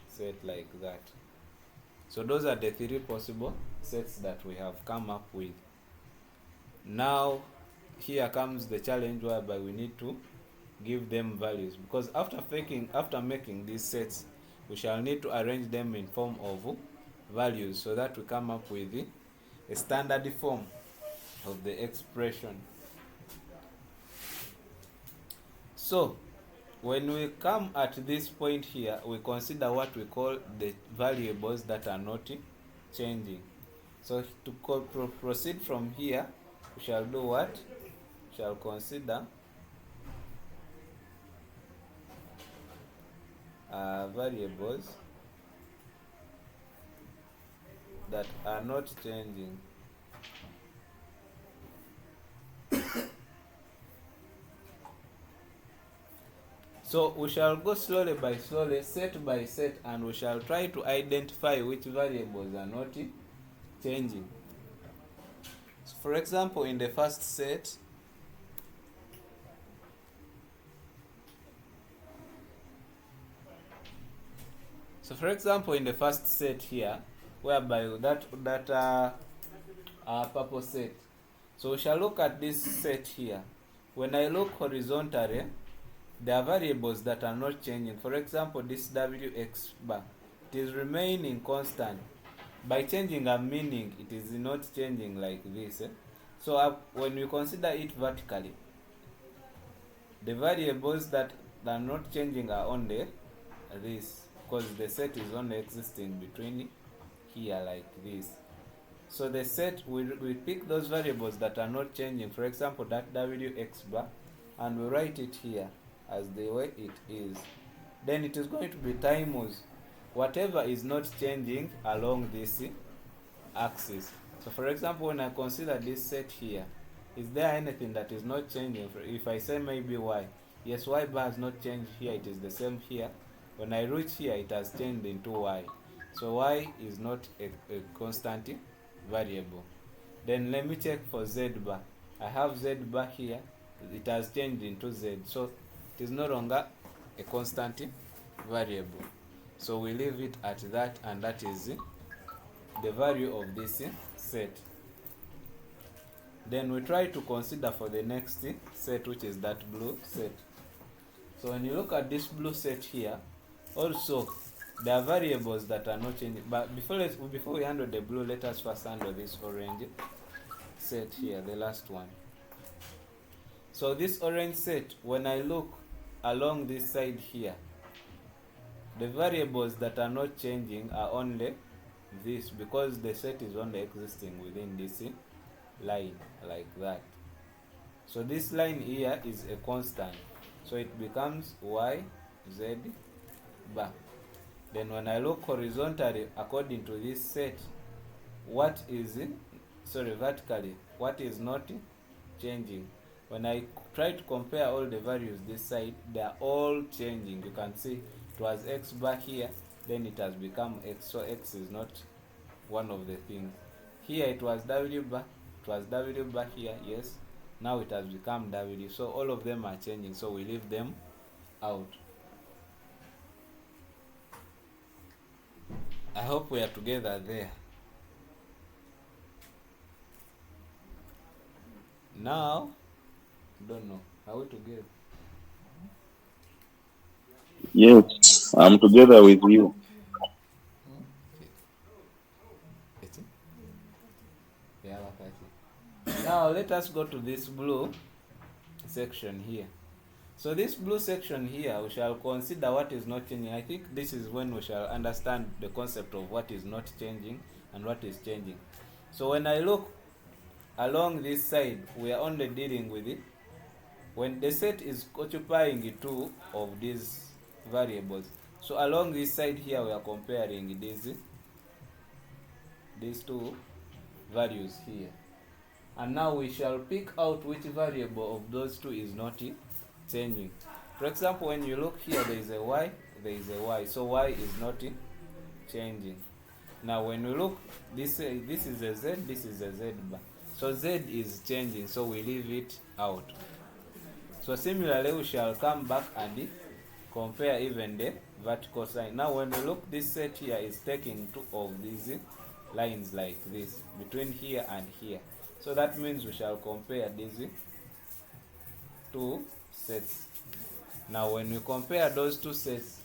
set, like that. So those are the 3 possible sets that we have come up with. Now here comes the challenge whereby we need to give them values, because after making these sets, we shall need to arrange them in form of values so that we come up with a standard form of the expression. So when we come at this point here, we consider what we call the variables that are not changing. So to proceed from here, we shall do what? We shall consider variables that are not changing. So we shall go slowly by slowly, set by set, and we shall try to identify which variables are not changing. So for example, in the first set, here, whereby that purple set, so we shall look at this set here. When I look horizontally, there are variables that are not changing. For example, this wx bar, it is remaining constant. By changing a meaning, it is not changing like this. So when we consider it vertically, the variables that are not changing are only this, because the set is only existing between here like this. So the set, we pick those variables that are not changing, for example that wx bar, and we write it here as the way it is. Then it is going to be times whatever is not changing along this axis. So for example, when I consider this set here, is there anything that is not changing? If I say maybe y, yes, y bar has not changed here, it is the same here. When I reach here, it has changed into y. So y is not a constant variable. Then let me check for z bar. I have z bar here, it has changed into z, so it is no longer a constant variable. So we leave it at that, and that is the value of this set. Then we try to consider for the next set, which is that blue set. So when you look at this blue set here, also there are variables that are not changing. But before we handle the blue, let us first handle this orange set here, the last one. So this orange set, when I look along this side here, the variables that are not changing are only this, because the set is only existing within this line like that. So this line here is a constant, so it becomes y z bar. Then when I look horizontally according to this set, vertically, what is not changing? When I try to compare all the values this side, they are all changing. You can see it was x bar here, then it has become x, so x is not one of the things. Here it was w bar, here, yes, now it has become w. So all of them are changing, so we leave them out. I hope we are together there. Now, don't know, are we together? Yes, I'm together with you. Now let us go to this blue section here. So this blue section here, we shall consider what is not changing. I think this is when we shall understand the concept of what is not changing and what is changing. So when I look along this side, we are only dealing with it when the set is occupying two of these variables. So along this side here, we are comparing these two values here. And now we shall pick out which variable of those two is not changing. For example, when you look here, there is a y, there is a y. So y is not changing. Now when we look, this is a z, this is a z bar. So z is changing, so we leave it out. So similarly, we shall come back and compare even the vertical line. Now when we look, this set here is taking two of these lines like this, between here and here. So that means we shall compare these two sets. Now when we compare those two sets,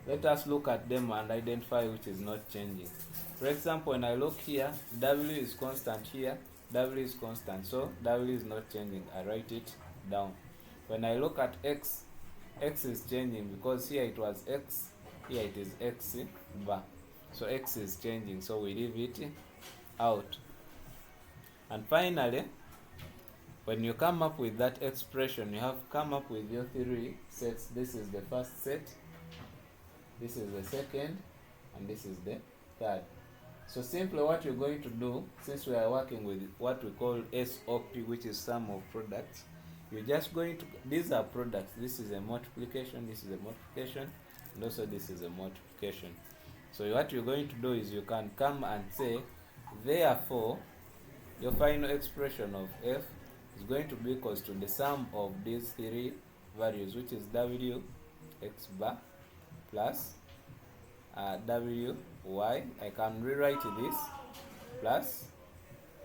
let us look at them and identify which is not changing. For example, when I look here, w is constant here, w is constant, so w is not changing. I write it down. When I look at x, x is changing because here it was x, here it is x bar. So x is changing, so we leave it out. And finally, when you come up with that expression, you have come up with your three sets. This is the first set, this is the second, and this is the third. So simply what you're going to do, since we are working with what we call SOP, which is sum of products, you're just going to, these are products, this is a multiplication, this is a multiplication, and also this is a multiplication. So what you're going to do is you can come and say, therefore, your final expression of f is going to be equals to the sum of these three values, which is w x bar plus w y. I can rewrite this plus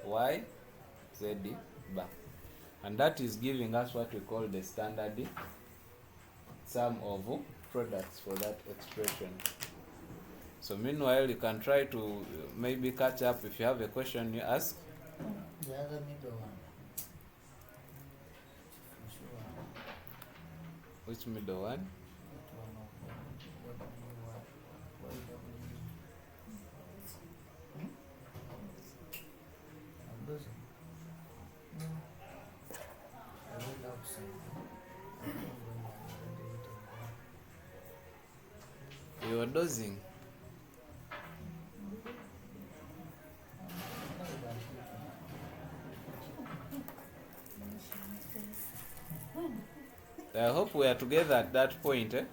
y z bar, and that is giving us what we call the standard sum of products for that expression. So meanwhile, you can try to maybe catch up. If you have a question, you ask. The other middle one. Which middle one? That one of what do you want? What do you I'm losing. I read outside. I don't know when You are dozing. I hope we are together at that point, eh?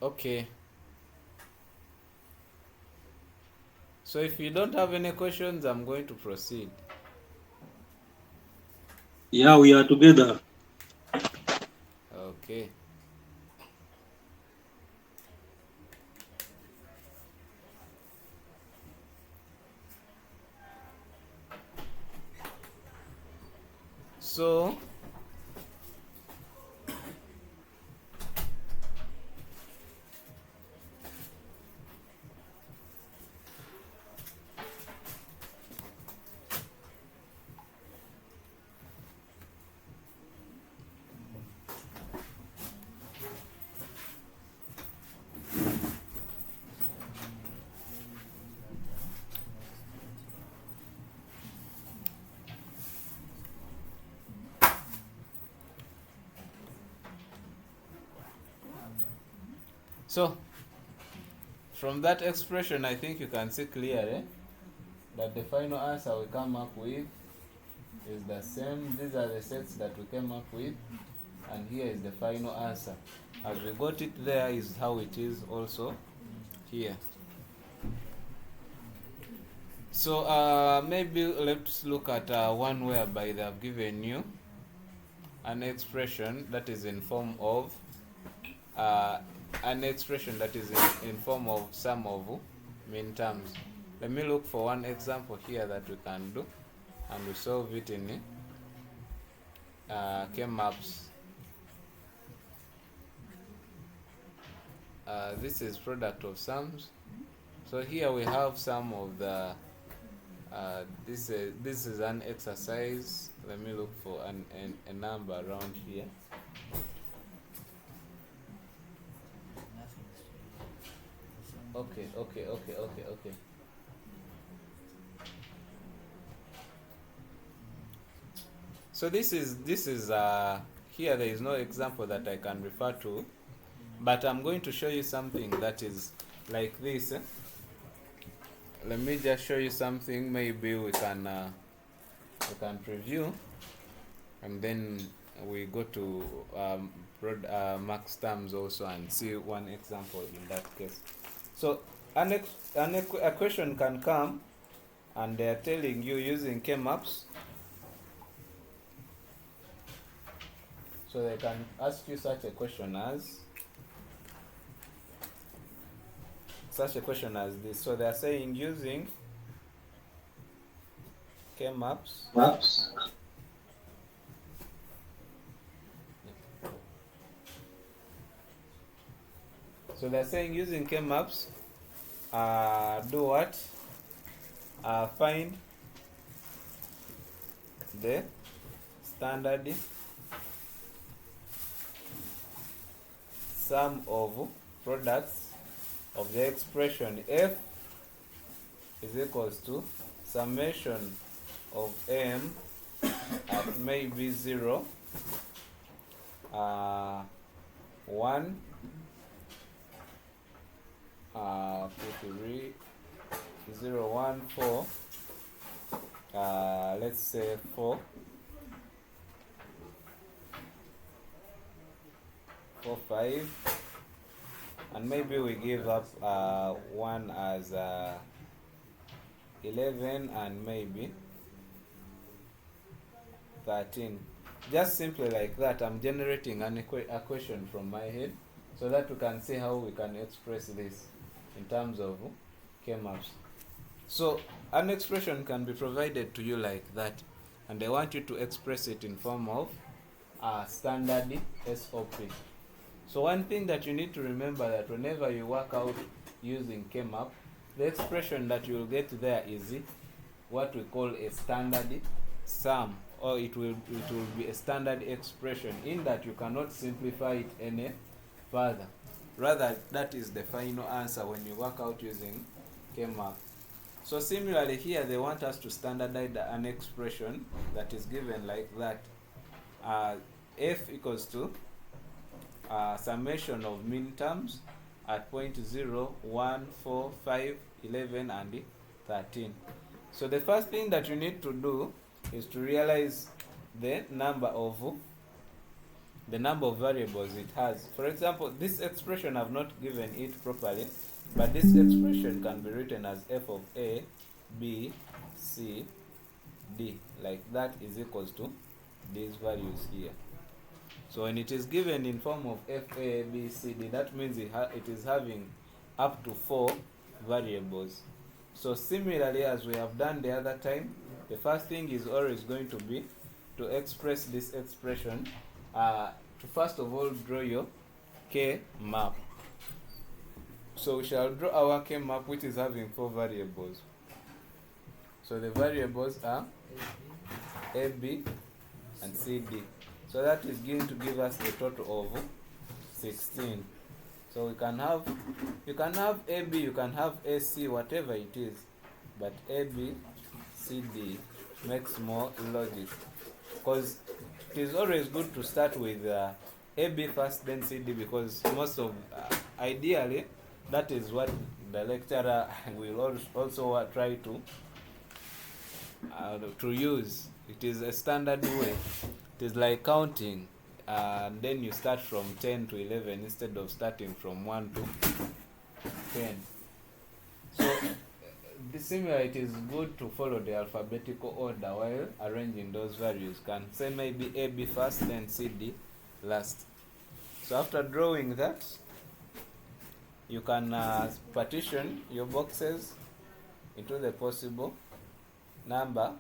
Okay. So if you don't have any questions, I'm going to proceed. Yeah, we are together. Okay. So So, from that expression, I think you can see clearly that the final answer we come up with is the same. These are the sets that we came up with, and here is the final answer. As we got it there is how it is also here. So maybe let's look at one whereby they have given you an expression that is in form of form of sum of mean terms. Let me look for one example here that we can do, and we solve it in K-maps. This is product of sums. So here we have some of the this is an exercise. Let me look for a number around here. Okay. So this is here there is no example that I can refer to, but I'm going to show you something that is like this. Let me just show you something. Maybe we can preview, and then we go to max terms also and see one example in that case. So a question can come, and they are telling you using K-maps. So they can ask you such a question as this. So they are saying using K-maps. So they're saying using K-maps, do what? Find the standard sum of products of the expression f is equals to summation of m at maybe 0, 1, 2, 3, 0, 1, 4, let's say 4, 4, 5, and maybe we give up 1 as 11 and maybe 13. Just simply like that, I'm generating a question from my head so that we can see how we can express this in terms of K-maps. So an expression can be provided to you like that, and I want you to express it in form of a standard SOP. So one thing that you need to remember, that whenever you work out using K-map, the expression that you will get there is what we call a standard sum, or it will be a standard expression, in that you cannot simplify it any further. Rather, that is the final answer when you work out using K-map. So similarly here, they want us to standardize an expression that is given like that. F equals to summation of min terms at point 0, 1, 4, 5, 11, and 13. So the first thing that you need to do is to realize the number of variables it has. For example, this expression I've not given it properly, but this expression can be written as f of a, b, c, d, like that, is equals to these values here. So when it is given in form of f, a, b, c, d, that means it is having up to 4 variables. So similarly, as we have done the other time, the first thing is always going to be to express this expression, to first of all draw your K-map. So we shall draw our K-map, which is having 4 variables. So the variables are a, b, and c, d. So that is going to give us a total of 16. So you can have AB, you can have AC, whatever it is, but AB, CD makes more logic, because it is always good to start with AB first, then CD, because most of ideally that is what the lecturer will also try to use. It is a standard way. It is like counting, and then you start from 10 to 11 instead of starting from 1 to 10. So similarly, it is good to follow the alphabetical order while arranging those values. Can say maybe AB first, then CD last. So after drawing that, you can partition your boxes into the possible number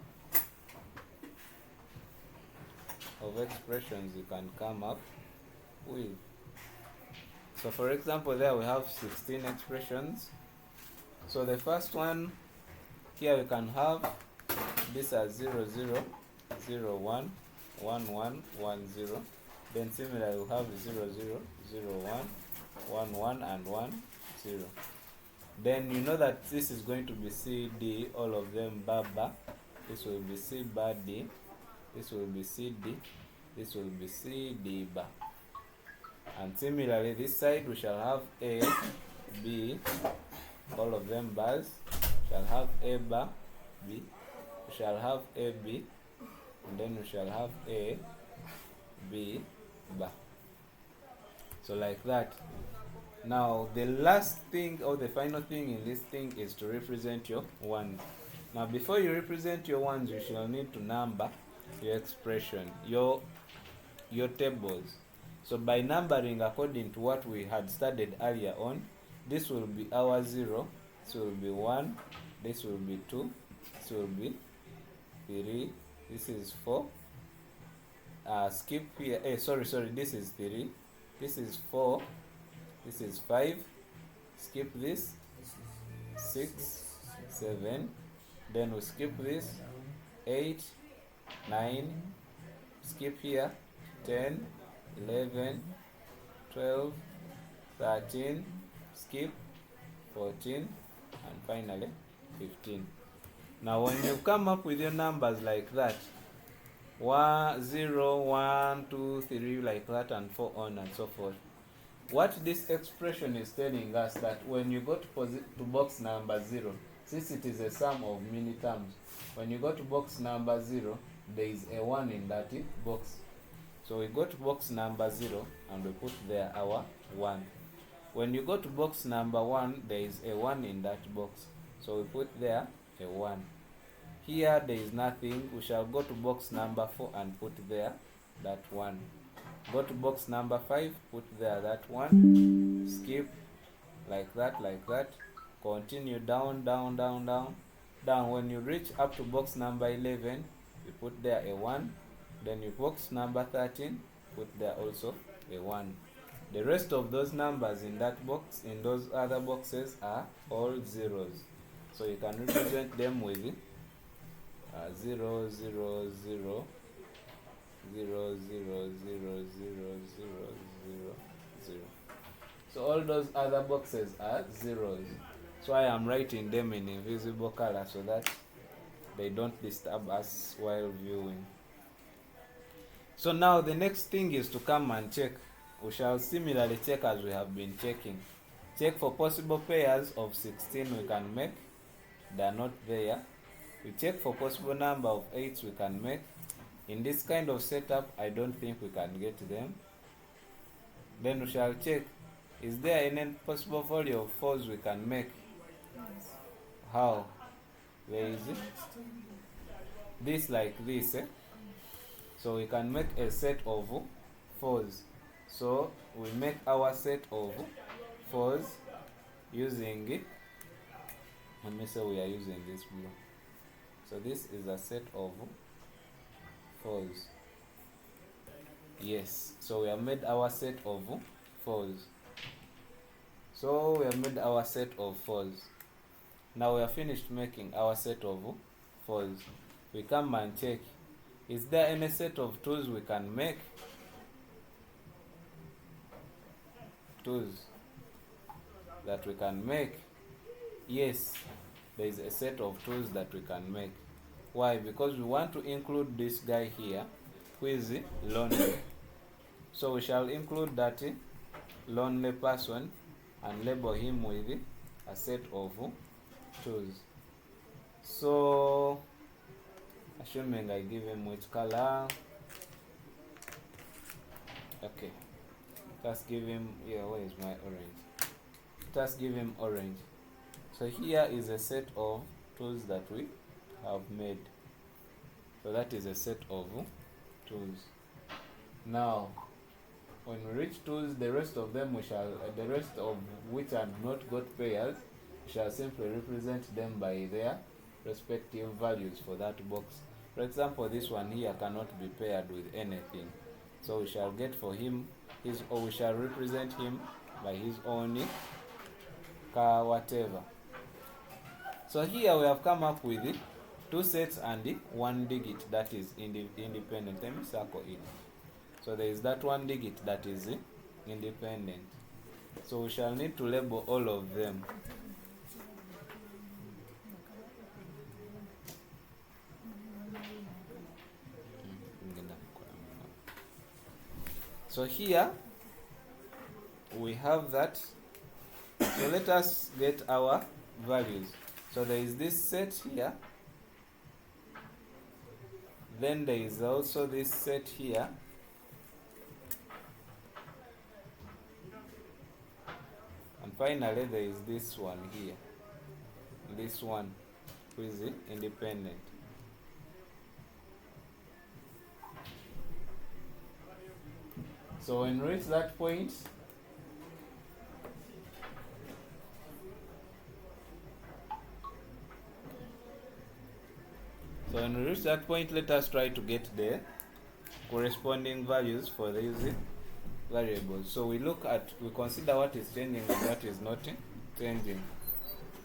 of expressions you can come up with. So for example, there we have 16 expressions. So the first one here, we can have this as 0, 0, 0, 1, 1, 1, 1, 0. Then similarly we have 0, 0, 0, 1, 1, 1, and 1, 0. Then you know that this is going to be C, D, all of them Baba. This will be C, Ba, D. This will be C, D. This will be C, D, Ba. And similarly, this side we shall have A, B, all of them bars. We shall have A, Ba, B. We shall have A, B. And then we shall have A, B, Ba. So like that. Now the last thing or the final thing in this thing is to represent your ones. Now before you represent your ones, you shall need to number your expression, your tables. So by numbering according to what we had studied earlier on, this will be our 0, this will be 1, this will be 2, this will be 3, this is 4. Skip here, sorry, this is 3, this is 4, this is 5, skip this, 6, 7, then we skip this, 8, 9, skip here, 10, 11, 12, 13, skip, 14, and finally 15. Now when you come up with your numbers like that, 0, 1, 2, 3, like that, and 4 on and so forth, what this expression is telling us that when you go to box number 0, since it is a sum of many terms, when you go to box number 0, there is a 1 in that box. So we go to box number 0 and we put there our 1. When you go to box number 1, there is a 1 in that box. So we put there a 1. Here there is nothing. We shall go to box number 4 and put there that 1. Go to box number 5, put there that 1. Skip like that, like that. Continue down, down, down, down, down. When you reach up to box number 11, you put there a 1. Then you box number 13, put there also a 1. The rest of those numbers in that box, in those other boxes, are all zeros. So you can represent them with 0, 0, 0, 0, 0, 0, 0, 0, 0, 0. So all those other boxes are zeros. So I am writing them in invisible color so that they don't disturb us while viewing. So now the next thing is to come and check. We shall similarly check as we have been checking. Check for possible pairs of 16 we can make. They are not there. We check for possible number of 8s we can make. In this kind of setup, I don't think we can get them. Then we shall check, is there any possible value of 4s we can make? How? Where is it? This like this, So we can make a set of 4s. So we make our set of 4s using it. Let me say we are using this blue. So this is a set of 4s. Yes, so we have made our set of 4s. So we have made our set of 4s. Now we are finished making our set of 4s. We come and check, is there any set of 2s we can make? 2s that we can make? Yes, there is a set of 2s that we can make. Why? Because we want to include this guy here who is lonely. So we shall include that lonely person and label him with a set of 2s. So assuming I give him which color? Okay, let's give him, where is my orange? Let's give him orange. So here is a set of 2s that we have made. So that is a set of 2s. Now when we reach 2s, the rest of them the rest of which are not got pairs, we shall simply represent them by their respective values for that box. For example, this one here cannot be paired with anything. So we shall get for him we shall represent him by his own whatever. So here we have come up with 2 sets and 1 digit that is independent. Let me circle it. So there is that 1 digit that is independent. So we shall need to label all of them. So here we have that. So let us get our values. So there is this set here, then there is also this set here, and finally there is this one here, this one who is independent. So when we reach that point, let us try to get the corresponding values for these variables. So we consider what is changing and what is not changing.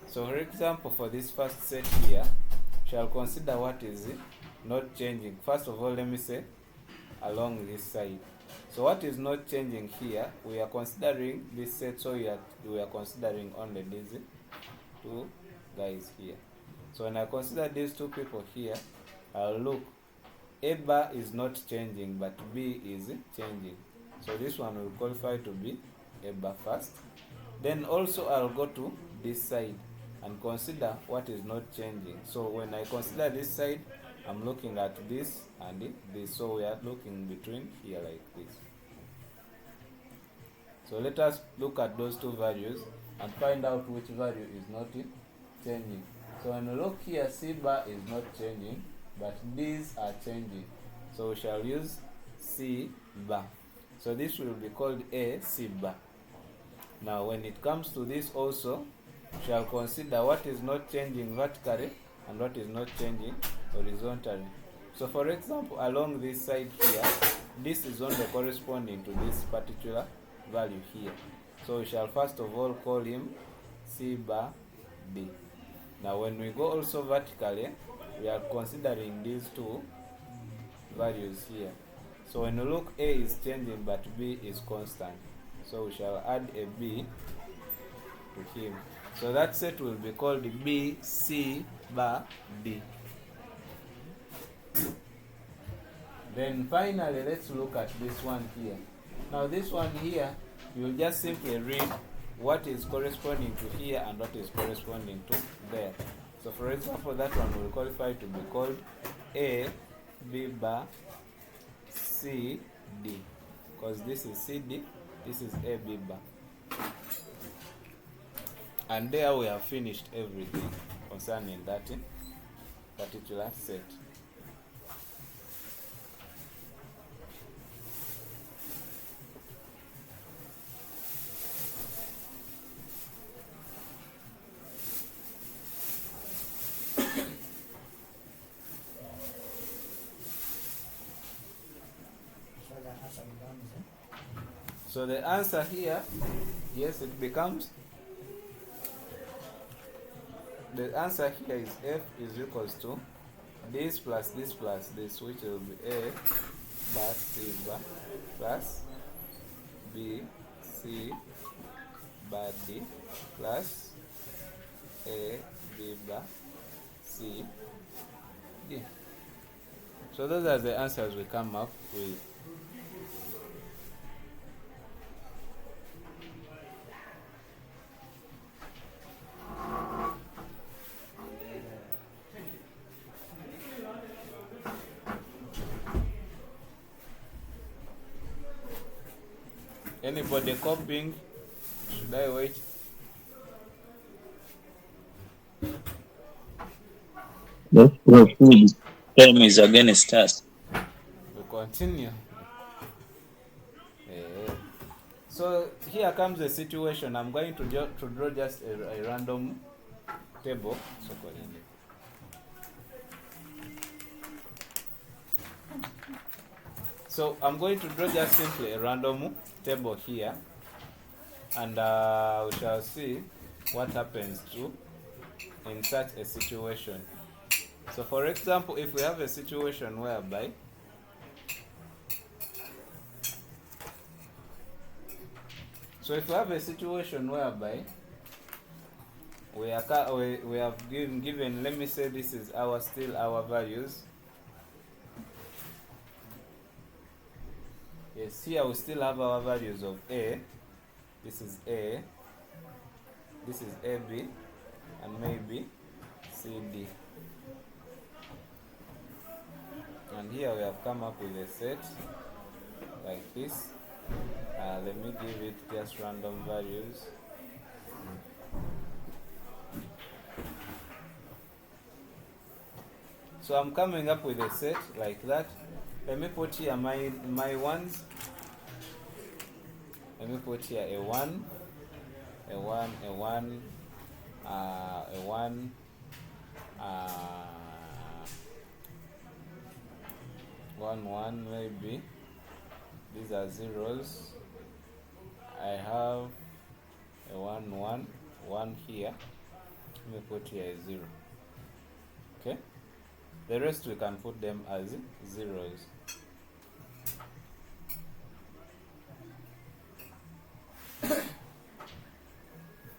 So for example, for this first set here, shall consider what is not changing. First of all, let me say along this side. So what is not changing here, we are considering this set, so we are considering only these two guys here. So when I consider these two people here, I'll look, A bar is not changing, but B is changing. So this one will qualify to be A bar first. Then also I'll go to this side and consider what is not changing. So when I consider this side, I'm looking at this and this. So we are looking between here like this. So let us look at those two values and find out which value is not changing. So when we look here, C bar is not changing, but these are changing. So we shall use C bar. So this will be called A C bar. Now when it comes to this also, we shall consider what is not changing vertically and what is not changing horizontally. So for example, along this side here, this is only corresponding to this particular value here. So we shall first of all call him C bar D. Now when we go also vertically, we are considering these two values here. So when you look, A is changing but B is constant. So we shall add a B to him. So that set will be called B C bar D. Then finally, let's look at this one here. Now this one here, you will just simply read what is corresponding to here and what is corresponding to there. So for example, that one will qualify to be called A B bar C D, because this is C D, this is A B bar. And there we have finished everything concerning that particular set. So the answer here, yes, it becomes, the answer here is F is equals to this plus this plus this, which will be A bar C bar plus B C bar D plus A B bar C D. So those are the answers we come up with. Anybody copying? Should I wait? Let's proceed. Time is against us. We continue. So here comes the situation. I'm going to draw just a random table. So I'm going to draw just simply a random table here, and we shall see what happens in such a situation. So for example, if we have a situation whereby we have given, let me say this is our values. Yes, Yes, here we still have our values of A. This is A, this is AB, and maybe CD. And here we have come up with a set like this. Let me give it just random values. So I'm coming up with a set like that. Let me put here my ones. Let me put here a 1, a 1, a 1, a 1, 1, 1 maybe. These are zeros. I have a 1, 1, 1 here. Let me put here a 0. Okay? The rest we can put them as zeros.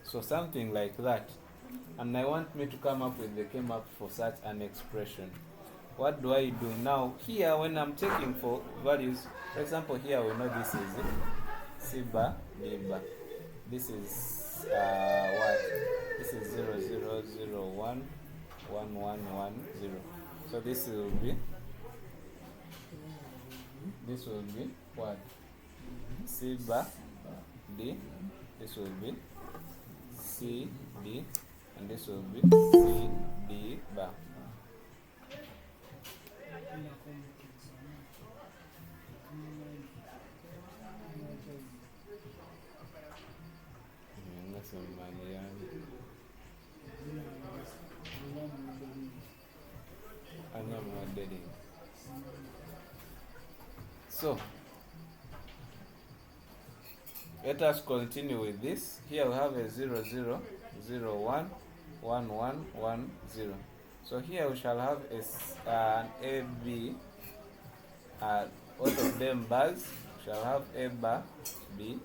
So something like that. And I want me to come up with the came up for such an expression. What do I do now? Here when I'm checking for values, for example here we know this is C bar, D bar. This is what? This is 0, 0, 0, 1, 1, 1, 1, 0. So this will be what? C bar D. This will be C D, and this will be C D bar. So let us continue with this. Here we have a 0, 0, 0, 1, 1, 1, 1, 0. So here we shall have an A, B, both of them bars. Shall have A bar, B,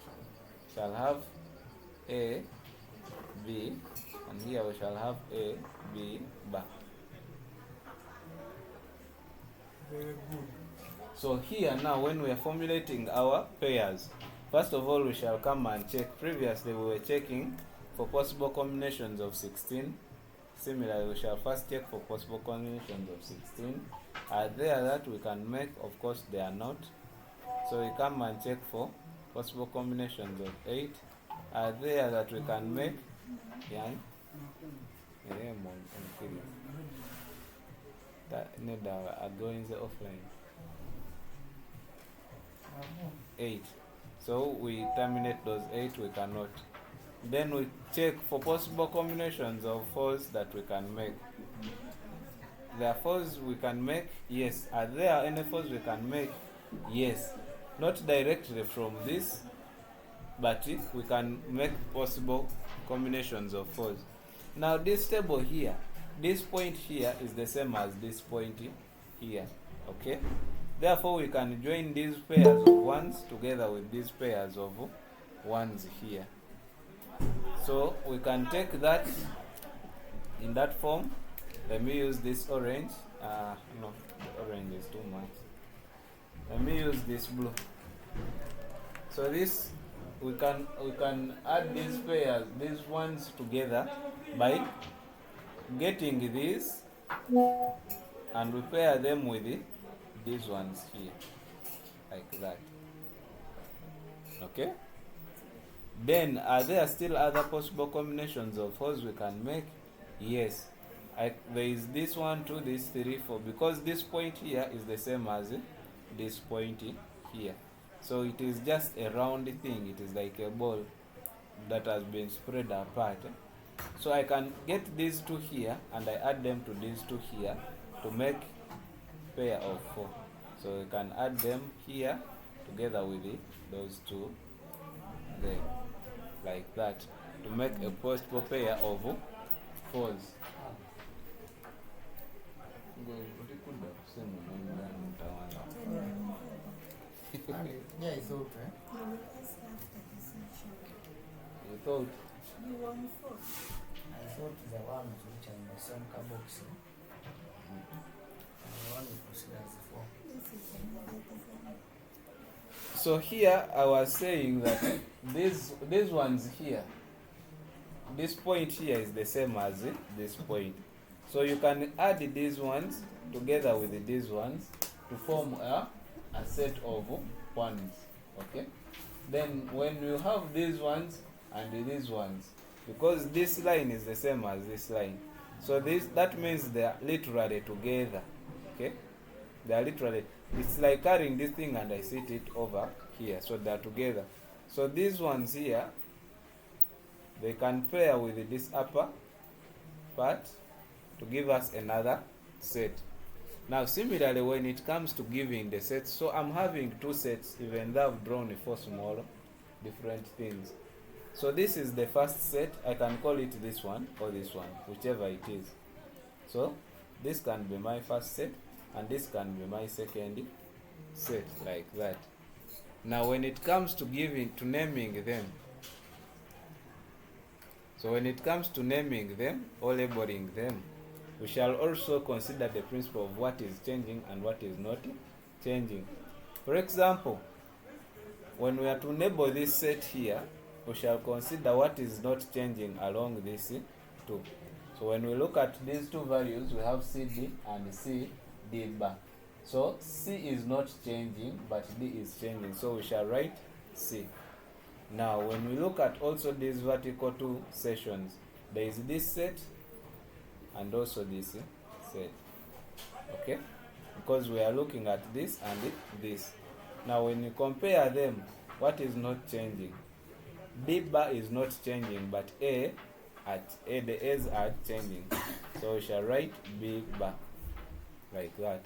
shall have A, B, and here we shall have A, B bar. Very good. So here now when we are formulating our pairs, first of all we shall come and check. Previously we were checking for possible combinations of 16. Similarly we shall first check for possible combinations of 16. Are there that we can make? Of course they are not. So we come and check for possible combinations of 8. Are there that we can make? Yeah. Going offline. 8. So we terminate those 8, we cannot. Then we check for possible combinations of 4s that we can make. There are 4s we can make, yes. Are there any 4s we can make? Yes. Not directly from this, but we can make possible combinations of 4s. Now this table here, this point here is the same as this point here, okay? Therefore we can join these pairs of 1s together with these pairs of 1s here. So we can take that in that form. Let me use this orange. No, the orange is too much. Let me use this blue. So this we can add these pairs, these ones together by getting these, and we pair them with these ones here, like that. Okay? Then are there still other possible combinations of 4s we can make? Yes. There is this 1, 2, this 3, 4, because this point here is the same as this point here. So it is just a round thing. It is like a ball that has been spread apart. So I can get these two here and I add them to these two here to make pair of 4. So we can add them here together with those two there, like that, to make a possible pair of 4s. Yeah, it's okay. You thought? I thought the ones which are in the same box, and the one we consider as 4. So here I was saying that these ones here, this point here is the same as this point. So you can add these ones together with these ones to form a set of ones. Okay. Then when you have these ones and these ones, because this line is the same as this line, so that means they are literally together. Okay. They are literally, it's like carrying this thing and I sit it over here, so they are together. So these ones here, they can pair with this upper part to give us another set. Now similarly, when it comes to giving the sets, so I'm having two sets even though I've drawn 4 small different things. So this is the first set. I can call it this one or this one, whichever it is. So this can be my first set and this can be my second set, like that. Now when it comes to naming them, so when it comes to naming them or labeling them, we shall also consider the principle of what is changing and what is not changing. For example, when we are to label this set here, we shall consider what is not changing along this two. So when we look at these two values, we have CD and CD bar. So C is not changing, but D is changing. So we shall write C. Now when we look at also these vertical two sections, there is this set and also this set. Okay, because we are looking at this and this. Now when you compare them, what is not changing? B bar is not changing, but the A's are changing. So we shall write B bar, like that.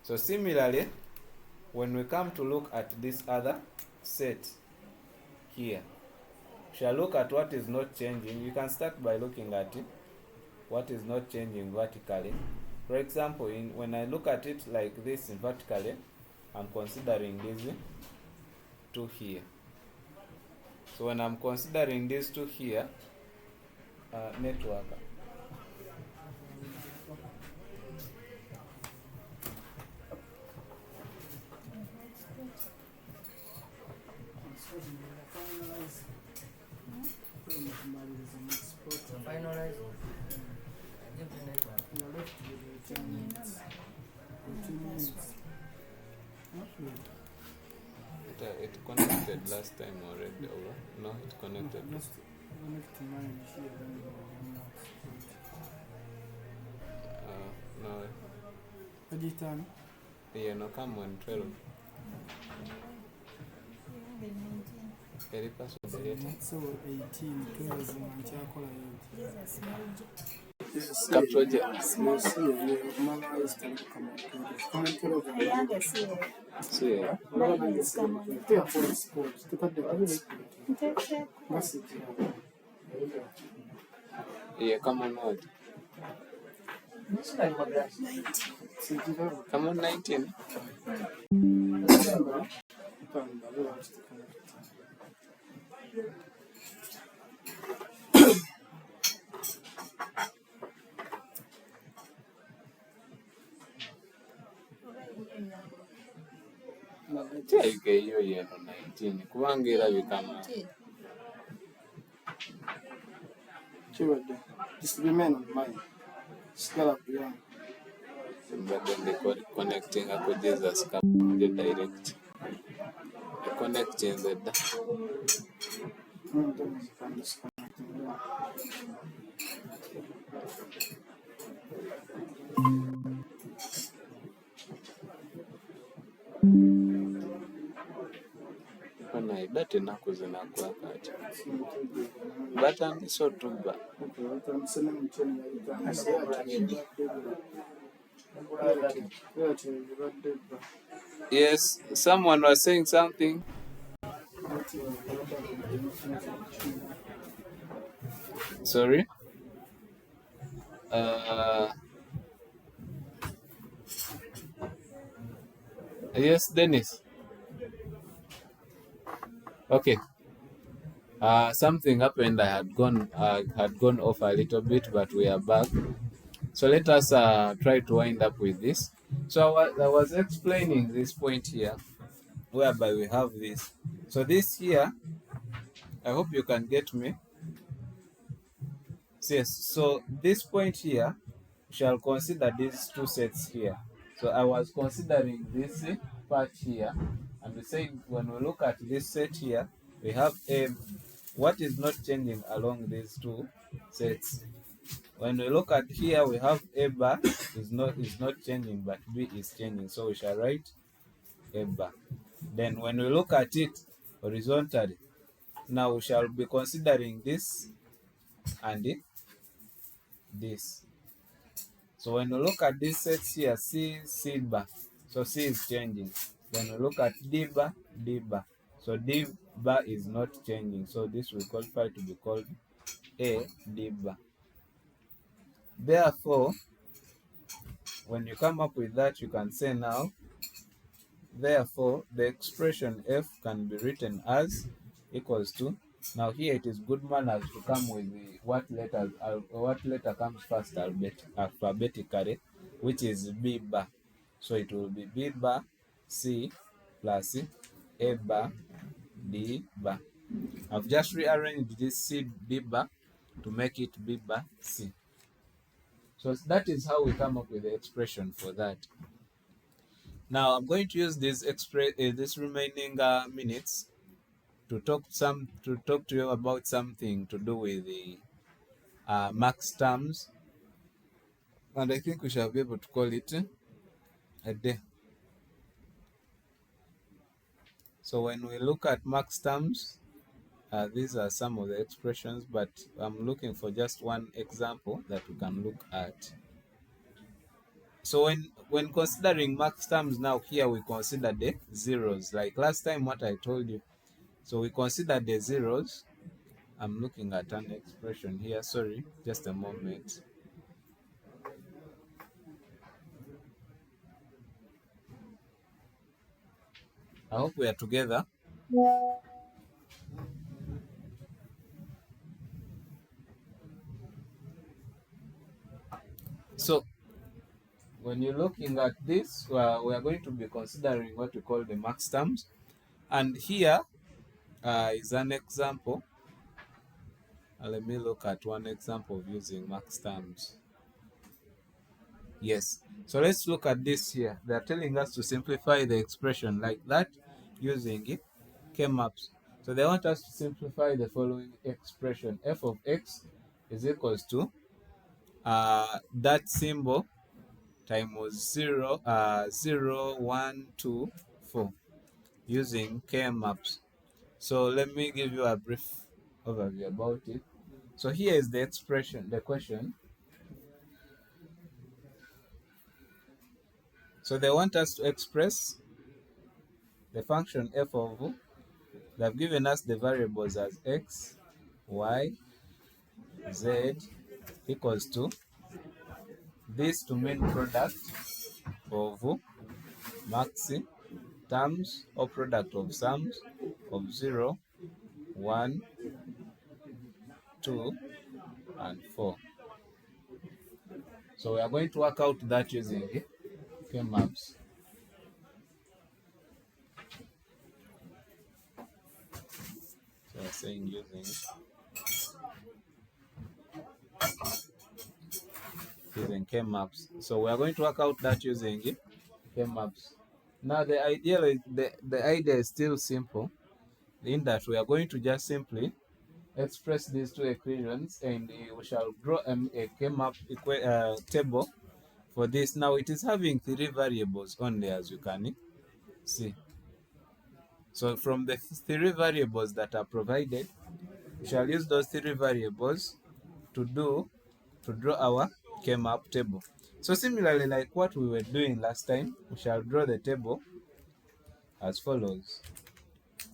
So similarly, when we come to look at this other set here, we shall look at what is not changing. You can start by looking at it, what is not changing vertically. For example, when I look at it like this vertically, I'm considering these two here. So when I'm considering these two here, network. Finalize. Give the network. You're left with 10 minutes. 2 minutes. It connected last time already, or no? It connected. Just connect mine here, then you No. What did you turn? Yeah, no, come on 12. Very pass with the data. So 18, 12 is one chakola youth. Yes, Capture. yes, Mama is comment over. See, yeah. They are for sports. They got the message. Yeah, come on, what? Come on, 19. Kyayika eyo yeno 19 kubanga erabikama Chibadde. Just remain on mine. Scale up beyond. mbadde ndi connecting ako Jesus kapuje direct connecting dda naida tenaku zinakwaka ati batandise otubba. Yes, someone was saying something. Sorry. Yes, Dennis. Okay. Something happened. I had gone off a little bit, but we are back. So let us try to wind up with this. So I was explaining this point here whereby we have this. So this here, I hope you can get me. Yes, so this point here, we shall consider these two sets here. So I was considering this part here, and we say when we look at this set here, we have a what is not changing along these two sets. When we look at here, we have A bar is not changing, but B is changing. So we shall write A bar. Then when we look at it horizontally, now we shall be considering this and this. So when we look at these sets here, C bar, so C is changing. Then we look at D bar, D bar. So D bar is not changing. So this will qualify to be called A D bar. Therefore, when you come up with that, you can say now, therefore, the expression F can be written as equals to, now here it is good manners to come with the what letter comes first alphabetically, which is B bar. So it will be B bar C plus A bar D bar. I've just rearranged this C B bar to make it B bar C. So that is how we come up with the expression for that. Now I'm going to use this remaining minutes to talk to you about something to do with the max terms, and I think we shall be able to call it a day. So when we look at max terms, these are some of the expressions, but I'm looking for just one example that we can look at. So when considering max terms, now here we consider the zeros, like last time what I told you. So we consider the zeros. I'm looking at an expression here, sorry, just a moment. I hope we are together. So when you're looking at this, we are going to be considering what we call the max terms. And here is an example. Let me look at one example of using max terms. Yes, so let's look at this here. They're telling us to simplify the expression like that using K-maps. So they want us to simplify the following expression. F of x is equals to that symbol times 0, 0, 1, 2, 4 using K-maps. So let me give you a brief overview about it. So here is the expression, the question. So they want us to express the function f of, they've given us the variables as x, y, z equals to this to mean product of maxi terms or product of sums of 0, 1, 2, and 4. So we are going to work out that using K-maps. So we're saying using K-maps. So we are going to work out that using K-maps. Now the idea is still simple, in that we are going to just simply express these two equations, and we shall draw a K-map table for this. Now it is having 3 variables only, as you can see. So from the 3 variables that are provided, we shall use those 3 variables to draw our K-map table. So similarly, like what we were doing last time, we shall draw the table as follows.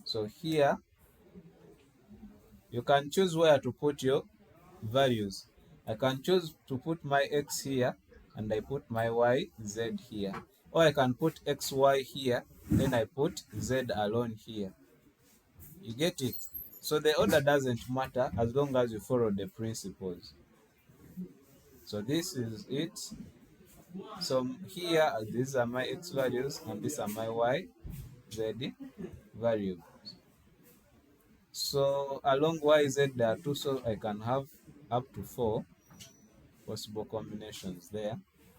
So here you can choose where to put your values. I can choose to put my x here and I put my y, z here. Or I can put x, y here, then I put z alone here. You get it? So the order doesn't matter as long as you follow the principles. So this is it. So here, these are my x values and these are my y z variables. So along yz there are 2, so I can have up to 4 possible combinations there.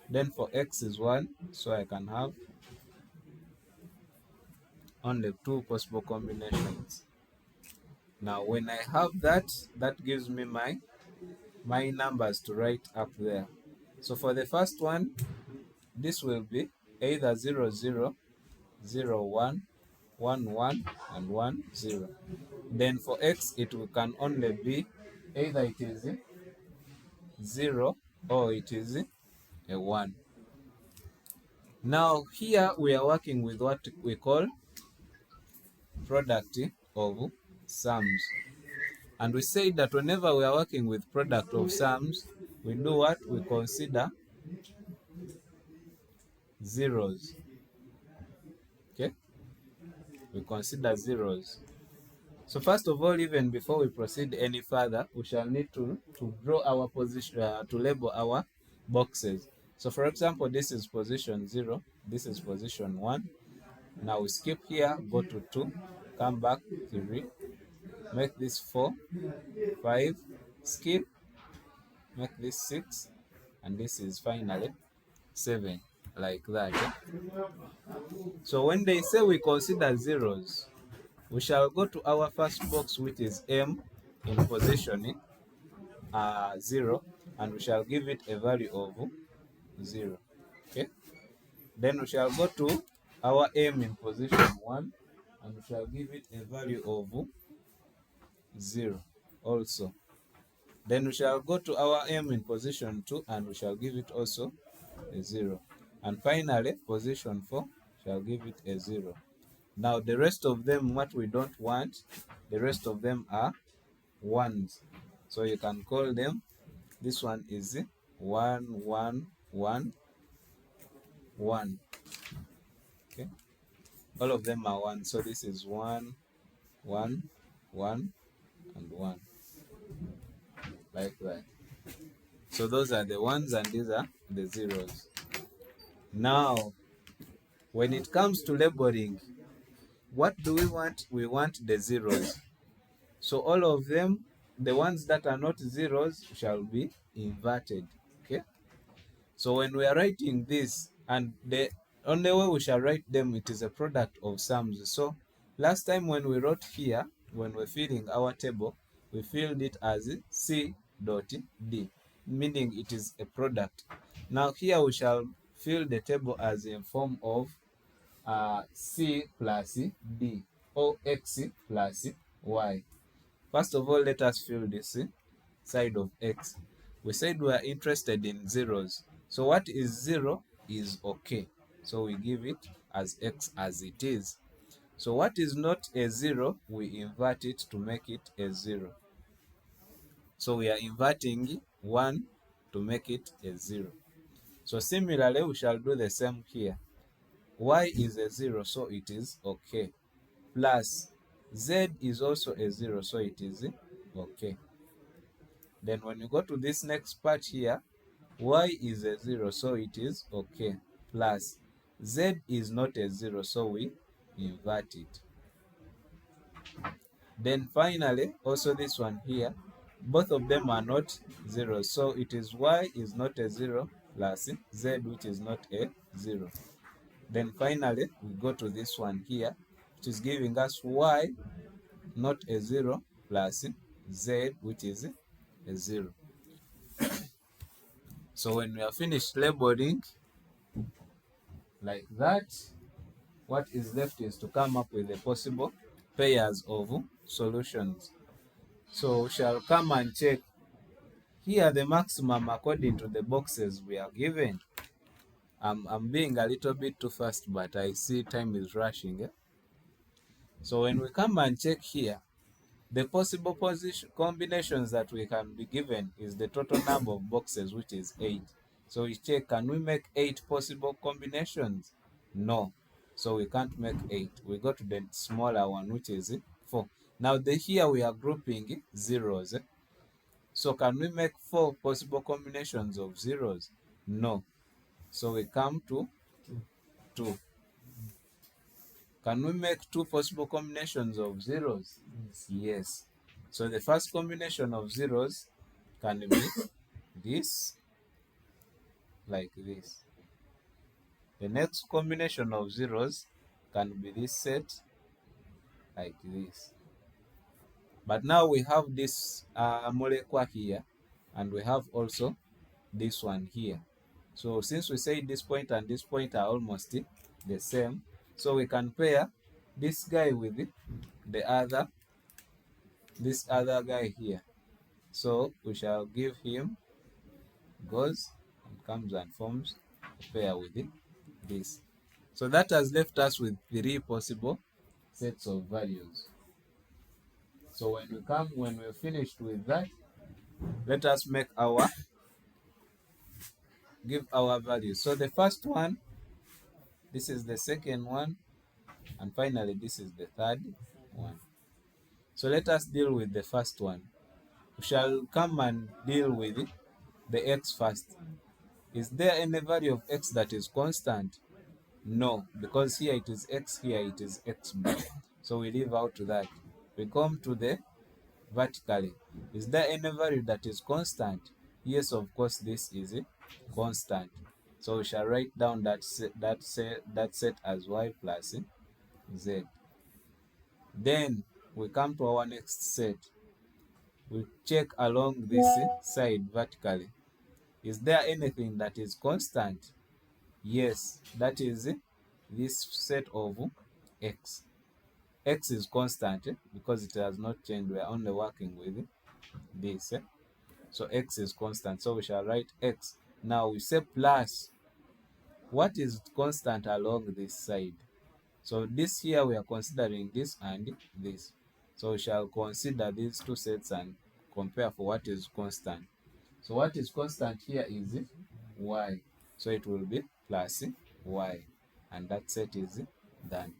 Then for x is 1, so I can have only 2 possible combinations. Now when I have that, that gives me my numbers to write up there. So for the first one, this will be either 0, 0, 0, 1, 1, 1, and 1, 0. Then for x, can only be either it is 0 or it is a 1. Now here we are working with what we call product of sums. And we say that whenever we are working with product of sums, we do what? We consider zeros. Okay? We consider zeros. So first of all, even before we proceed any further, we shall need to draw our position, to label our boxes. So for example, this is position 0, this is position 1. Now we skip here, go to 2, come back 3, make this 4, 5, skip, make this 6, and this is finally 7, like that. So when they say we consider zeros, we shall go to our first box, which is M in position 0, and we shall give it a value of 0. Okay. Then we shall go to our M in position 1, and we shall give it a value of 0 also. Then we shall go to our M in position 2, and we shall give it also a 0. And finally, position 4 shall give it a 0. Now the rest of them, what we don't want, the rest of them are 1s. So you can call them, this one is 1, 1, 1, 1. Okay. All of them are 1. So this is 1, 1, 1, and 1. Like that. So those are the 1s and these are the 0s. Now, when it comes to labeling, what do we want? We want the 0s. So all of them, the ones that are not zeros, shall be inverted. Okay. So when we are writing this, and the only way we shall write them, it is a product of sums. So last time when we wrote here, when we're filling our table, we filled it as C dot D, meaning it is a product. Now here we shall fill the table as in form of C plus D, or X plus Y. First of all, let us fill this side of X. We said we are interested in zeros. So what is 0 is okay. So we give it as X as it is. So what is not a 0, we invert it to make it a 0. So we are inverting 1 to make it a 0. So similarly, we shall do the same here. Y is a 0, so it is okay. Plus Z is also a 0, so it is okay. Then when you go to this next part here, Y is a 0, so it is okay. Plus Z is not a 0, so we invert it. Then finally, also this one here, both of them are not 0, so it is Y is not a 0 plus Z, which is not a 0. Then finally, we go to this one here, which is giving us Y not a 0 plus Z, which is a 0. So when we are finished labeling like that, what is left is to come up with the possible pairs of solutions. So we shall come and check here the maximum according to the boxes we are given. I'm being a little bit too fast, but I see time is rushing. So when we come and check here, the possible position combinations that we can be given is the total number of boxes, which is 8. So we check, can we make 8 possible combinations? No. So we can't make 8. We go to the smaller one, which is 4. Now here we are grouping zeros. So can we make 4 possible combinations of zeros? No. So we come to 2. Can we make two possible combinations of zeros? Yes. Yes. So the first combination of zeros can be this, like this. The next combination of zeros can be this set, like this. But now we have this molecule here, and we have also this one here. So since we say this point and this point are almost the same, so we can pair this guy with this other guy here. So we shall give him goes and comes and forms a pair with this. So that has left us with 3 possible sets of values. So when we're finished with that, let us give our values. So the first one, this is the second one, and finally this is the third one. So let us deal with the first one. We shall come and deal with the x first. Is there any value of x that is constant? No, because here it is x, here it is x bar. So we leave out that. We come to the vertically. Is there any value that is constant? Yes, of course, this is constant. So we shall write down that set as y plus z. Then we come to our next set. We check along this side vertically. Is there anything that is constant? Yes, that is this set of x. X is constant because it has not changed. We are only working with this. So x is constant. So we shall write x. Now we say plus. What is constant along this side? So this here we are considering this and this. So we shall consider these two sets and compare for what is constant. So what is constant here is y. So it will be plus y. And that set is done.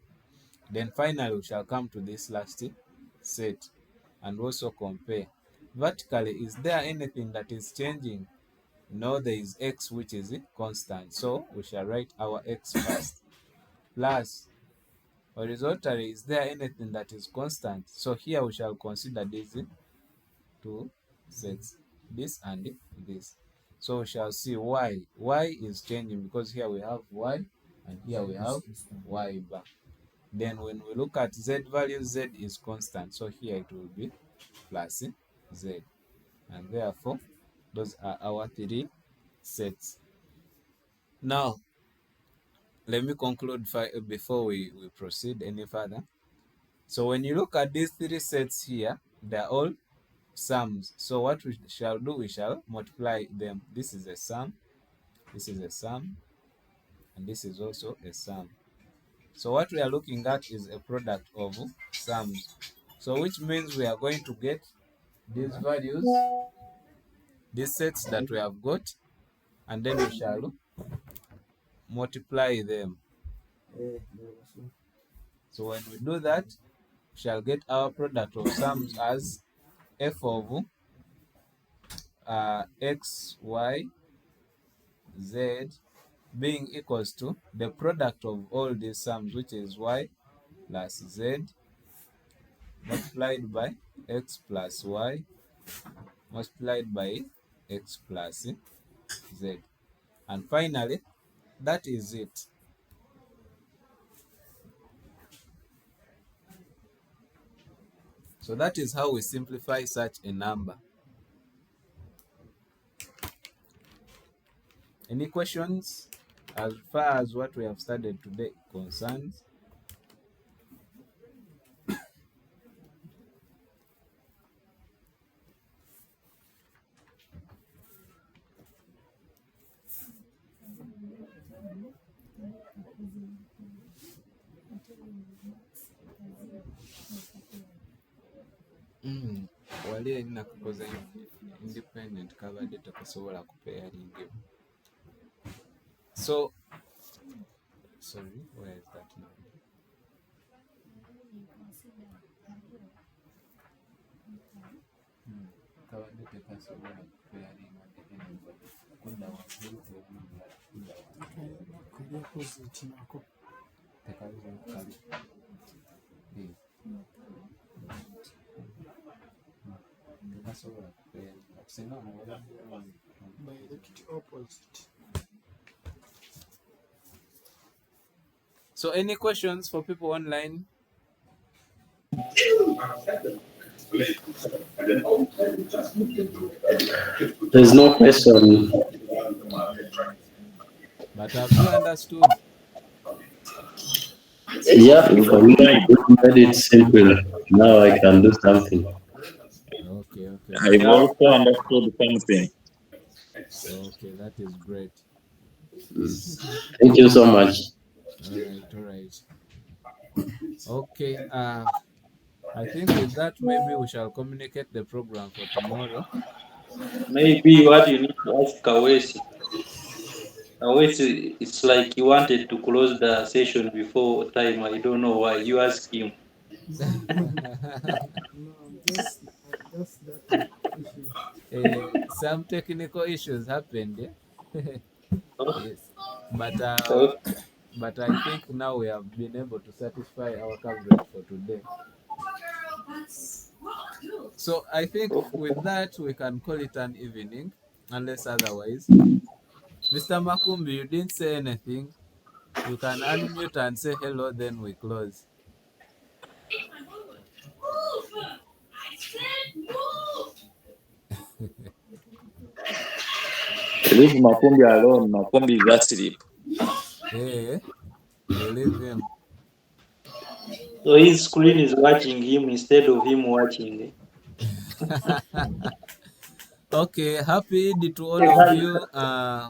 Then finally we shall come to this last set and also compare. Vertically, is there anything that is changing? No, there is x which is constant. So we shall write our x first. Plus, horizontally, is there anything that is constant? So here we shall consider these two sets, this and this. So we shall see y. Y is changing because here we have y and here we have y bar. Then when we look at z value, z is constant. So here it will be plus z. And therefore, those are our 3 sets. Now, let me conclude before we proceed any further. So when you look at these 3 sets here, they are all sums. So what we shall do, we shall multiply them. This is a sum, this is a sum, and this is also a sum. So what we are looking at is a product of sums. So which means we are going to get these values, these sets that we have got, and then we shall multiply them. So when we do that, we shall get our product of sums as f of x, y, z being equals to the product of all these sums, which is y plus z multiplied by x plus y multiplied by x plus z. And finally, that is it. So that is how we simplify such a number. Any questions as far as what we have studied today concerns? Wali alina kukoza independent kabadde takasobola kupeyaringa. So sorry, where is that now? Kabadde takasobola kupeyaringa anybody. Kunda waggulu tebulira kunda waggulu. Tekabizza kukali. by electric opposite. So, any questions for people online? There's no question. But have you understood? Yeah, for me, you made it simple. Now I can do something. Okay, okay, I've also understood something. okay. That is great. Thank you so much. All right, all right. Okay. I think with that, maybe we shall communicate the program for tomorrow. Maybe what you need to ask Kawesi. Kawesi, it's like he wanted to close the session before time. I don't know why. You ask him. No, just that issue. Some technical issues happened. Yes, but So, but I think now we have been able to satisfy our coverage for today. So I think with that we can call it an evening, unless otherwise. Mr. Makumbi, you didn't say anything. You can unmute and say hello, then we close. Leave Makumbi alone. Makumbi is asleep. Hey, you leave him. so his screen is watching him instead of him watching. Okay, happy Eid to all of you.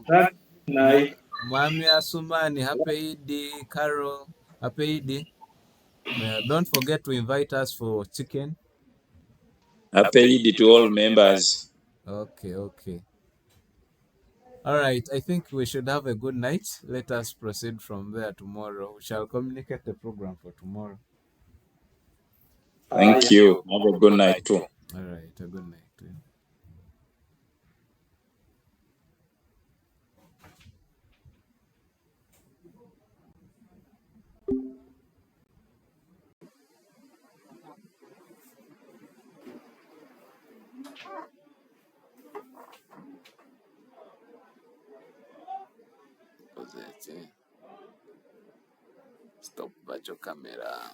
Good night. Mami Asumani, happy Eid. Carol, happy Eid. Don't forget to invite us for chicken. Happy Eid to all members. Okay, okay. All right, I think we should have a good night. Let us proceed from there tomorrow. We shall communicate the program for tomorrow. Thank you. Have a good night too. All right, a good night to you. Stop batch your camera.